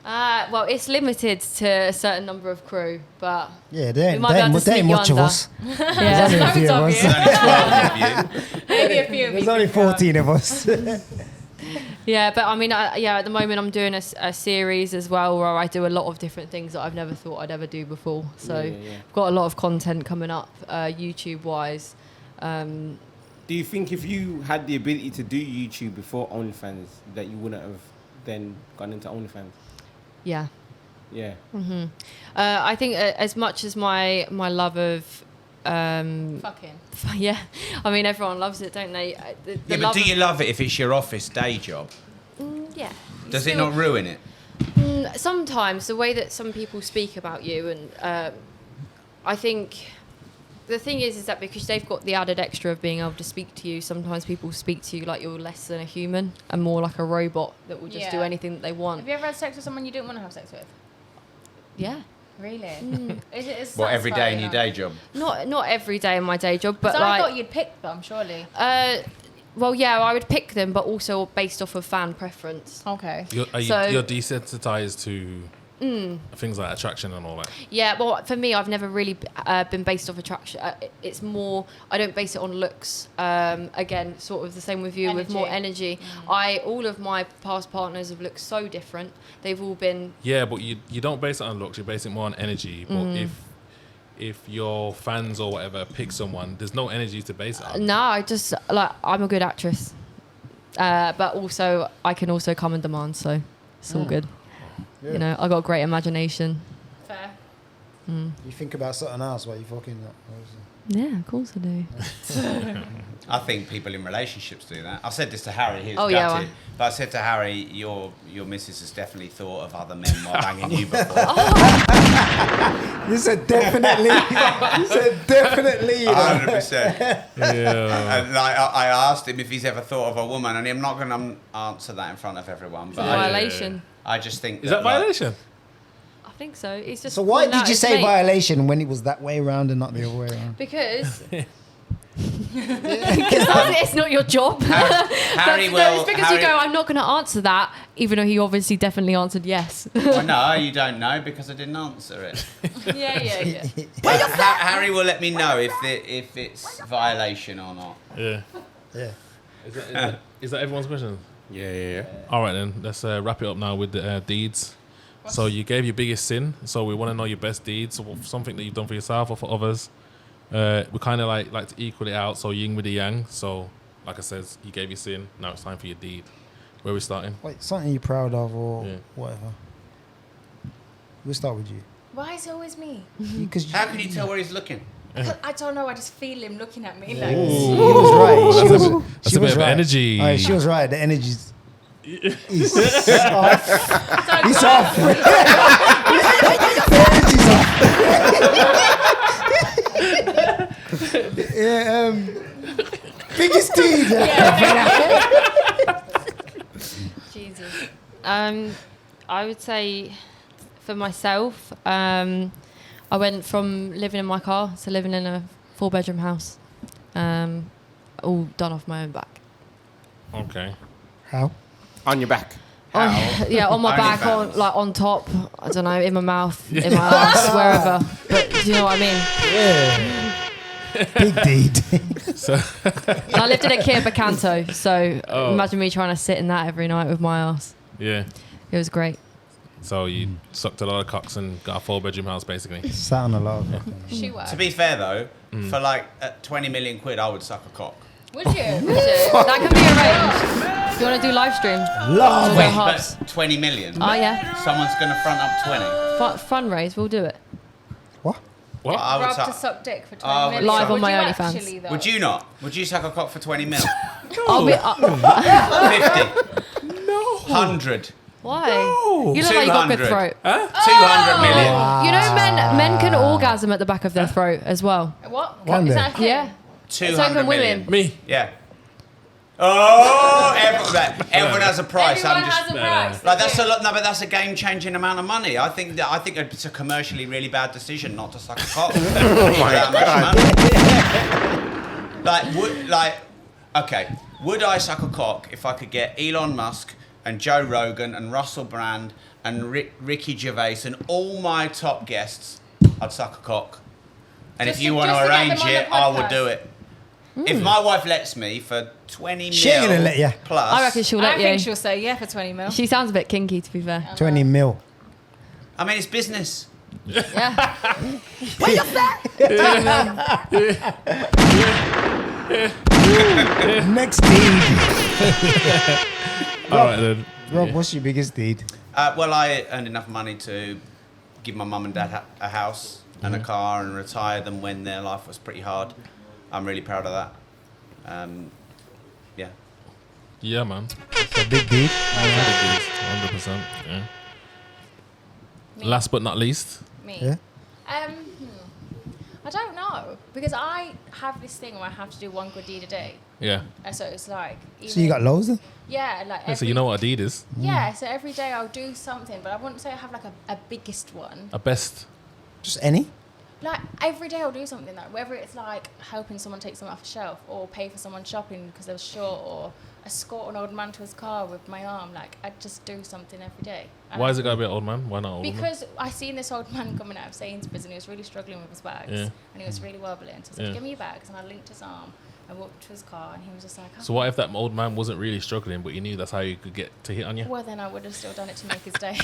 Well, it's limited to a certain number of crew, but Yeah, they ain't, might be able to they ain't sneak you much of under. us. yeah, There's only a few of Loads us. of Only 12 of you. Maybe a few of There's you only could go. 14 of us. yeah. But I mean, at the moment I'm doing a series as well where I do a lot of different things that I've never thought I'd ever do before. So Yeah. I've got a lot of content coming up, YouTube wise. Do you think if you had the ability to do YouTube before OnlyFans, that you wouldn't have then gone into OnlyFans? Yeah. Yeah. I think as much as my love of Fucking. yeah, I mean everyone loves it, don't they? The Yeah, but love do of- you love it if it's your office day job? Yeah. Does it Still- not ruin it? Sometimes the way that some people speak about you, and I think the thing is that because they've got the added extra of being able to speak to you, sometimes people speak to you like you're less than a human and more like a robot that will just do Yeah. anything that they want. Have you ever had sex with someone you didn't want to have sex with? Yeah. Really? Is it as What, every day in satisfying your enough? day job? Not every day in my day job, but So like. I thought you'd pick them, surely. Well, yeah, I would pick them, but also based off of fan preference. Okay. You're desensitized to things like attraction and all that. Yeah, well, for me, I've never really been based off attraction. It's more, I don't base it on looks. Again, sort of the same with you, with more energy. All of my past partners have looked so different. They've all been... Yeah, but you don't base it on looks. You base it more on energy. But if your fans or whatever pick someone, there's no energy to base it on. No, I just, like, I'm a good actress. But also, I can also come in demand, so it's all good. Yeah. You know, I got a great imagination. Fair. You think about something else while you're fucking that. Yeah, of course I do. I think people in relationships do that. I said this to Harry. He was Oh, yeah, gutted. But I said to Harry, your missus has definitely thought of other men while banging you before. You said definitely. You said definitely. You know? 100%. Yeah. And I asked him if he's ever thought of a woman, and I'm not going to answer that in front of everyone. But Violation. I just think Is that violation? I think so. It's just So why calling out did you his say mate. violation when it was that way around and not the other way around? Because it's not your job. Harry It's because you go, I'm not going to answer that, even though he obviously definitely answered yes. Well, no, you don't know because I didn't answer it. yeah. But Harry will let me know if it's violation or not. Yeah. Yeah. Is that everyone's question? Yeah. All right, then. Let's wrap it up now with the deeds. So you gave your biggest sin. So we want to know your best deeds, or something that you've done for yourself or for others. We kind of like to equal it out, so yin with the yang. So, like I said, you gave your sin. Now it's time for your deed. Where are we starting? Wait, something you're proud of or Yeah. whatever. We'll start with you. Why is it always me? Because How can you tell where he's looking? I don't know. I just feel him looking at me. he Like, was right. That's a bit of energy. All right, she was right. The energy's he's off. He's off. The energy's off. Yeah, biggest deed. Jesus. I would say for myself, I went from living in my car to living in a 4-bedroom house, all done off my own back. Okay. How? On your back. Yeah, on my back, on top. I don't know, in my mouth, in my ass, wherever. But do you know what I mean? Yeah. Big deed. So And I lived in a Kia Picanto, so imagine me trying to sit in that every night with my ass. yeah. It was great. So you sucked a lot of cocks and got a 4-bedroom house, basically. Sat on a lot of she was. To be fair though, for like 20 million quid, I would suck a cock. Would you? That can be arranged. If you want to do live stream, love. Go Wait, Hobbs. but 20 million? Oh yeah, Someone's going to front up 20. fundraise, we'll do it. What? What? I would Rob to suck. suck dick for 20 Oh, minutes. Live on Would my you OnlyFans. actually, though? Would you not? Would you suck a cock for 20 mil? I'll be, 50? No. 100? why? You look like you got a good 200. throat. 200 million? You know, men can orgasm at the back of their throat as well. What? Can Is they? that a thing? Yeah. 200 can million. women. Me. Yeah. Oh, everyone has a price. Everyone I'm just has a price. like that's a lot. No, but that's a game-changing amount of money. I think it's a commercially really bad decision not to suck a cock. Would I suck a cock if I could get Elon Musk and Joe Rogan and Russell Brand and Ricky Gervais and all my top guests? I'd suck a cock. And Just if you to- want just to to get arrange them on the it, I would podcast. do it. If my wife lets me for 20 She ain't gonna let ya. plus, I reckon she'll I let think you. she'll say yeah for 20 mil. She sounds a bit kinky, to be fair. 20 mil. I mean, it's business. Yeah. Next deed. All right then. Rob, what's your biggest deed? Well, I earned enough money to give my mum and dad a house and a car and retire them when their life was pretty hard. I'm really proud of that. Yeah. Yeah, man. It's a big deed. 100%. Yeah. Me. Last but not least. Me. Yeah. I don't know because I have this thing where I have to do one good deed a day. Yeah. And so it's like. So you got loads then? Yeah, like. Yeah, so you know what a deed is? Yeah, so every day I'll do something, but I wouldn't say I have like a biggest one. A best. Just any? Like every day I'll do something like whether it's like helping someone take something off a shelf or pay for someone shopping because they were short or escort an old man to his car with my arm. Like I just do something every day. Why is it gotta be an old man? Why not old woman? Because I seen this old man coming out of Sainsbury's and he was really struggling with his bags and he was really wobbling. So I said, give me your bags, and I linked his arm and walked to his car and he was just like, So what if that old man wasn't really struggling, but you knew that's how you could get to hit on you? well, then I would have still done it to make his day.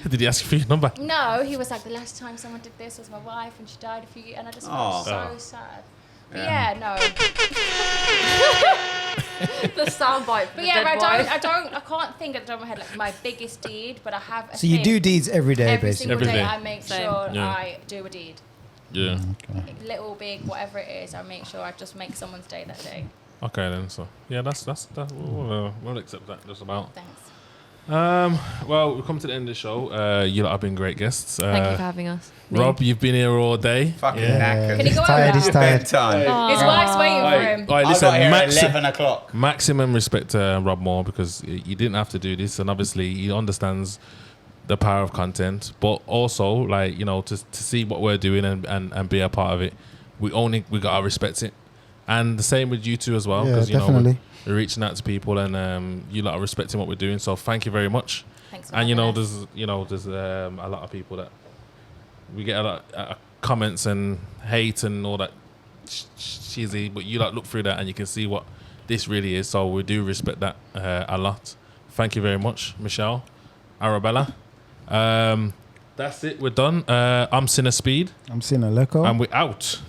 Did he ask you for your number? No, he was like, the last time someone did this was my wife and she died a few years, and I just felt so sad. But yeah, no. The soundbite. But yeah, but I can't think at the top of my head like my biggest deed, but I have a So you thing. do deeds every day, Every basically. single Every day day. I make Same. sure Yeah. I do a deed. Yeah. Little, big, whatever it is, I make sure I just make someone's day that day. Okay then. So yeah, that's that. We'll accept that just about. Thanks. Well, we've come to the end of the show. You lot have been great guests. Thank you for having us. Me. Rob, you've been here all day. Fucking Yeah. knackered. Can he go He's tired, home he's now? tired. Bedtime. His wife's waiting for him. All right, I listen, got here at 11 o'clock. maximum respect to Rob Moore because you didn't have to do this, and obviously he understands the power of content, but also like to see what we're doing and be a part of it, we gotta respect it, and the same with you two as well, Yeah, because definitely. we're reaching out to people and you lot are respecting what we're doing. So thank you very much. Thanks for And having us. there's a lot of people that we get a lot of comments and hate and all that cheesy, but you like look through that and you can see what this really is. So we do respect that a lot. Thank you very much, Michelle, Arabella. That's it. We're done. I'm Sinnerspeed, I'm seeing a loco. and we're out.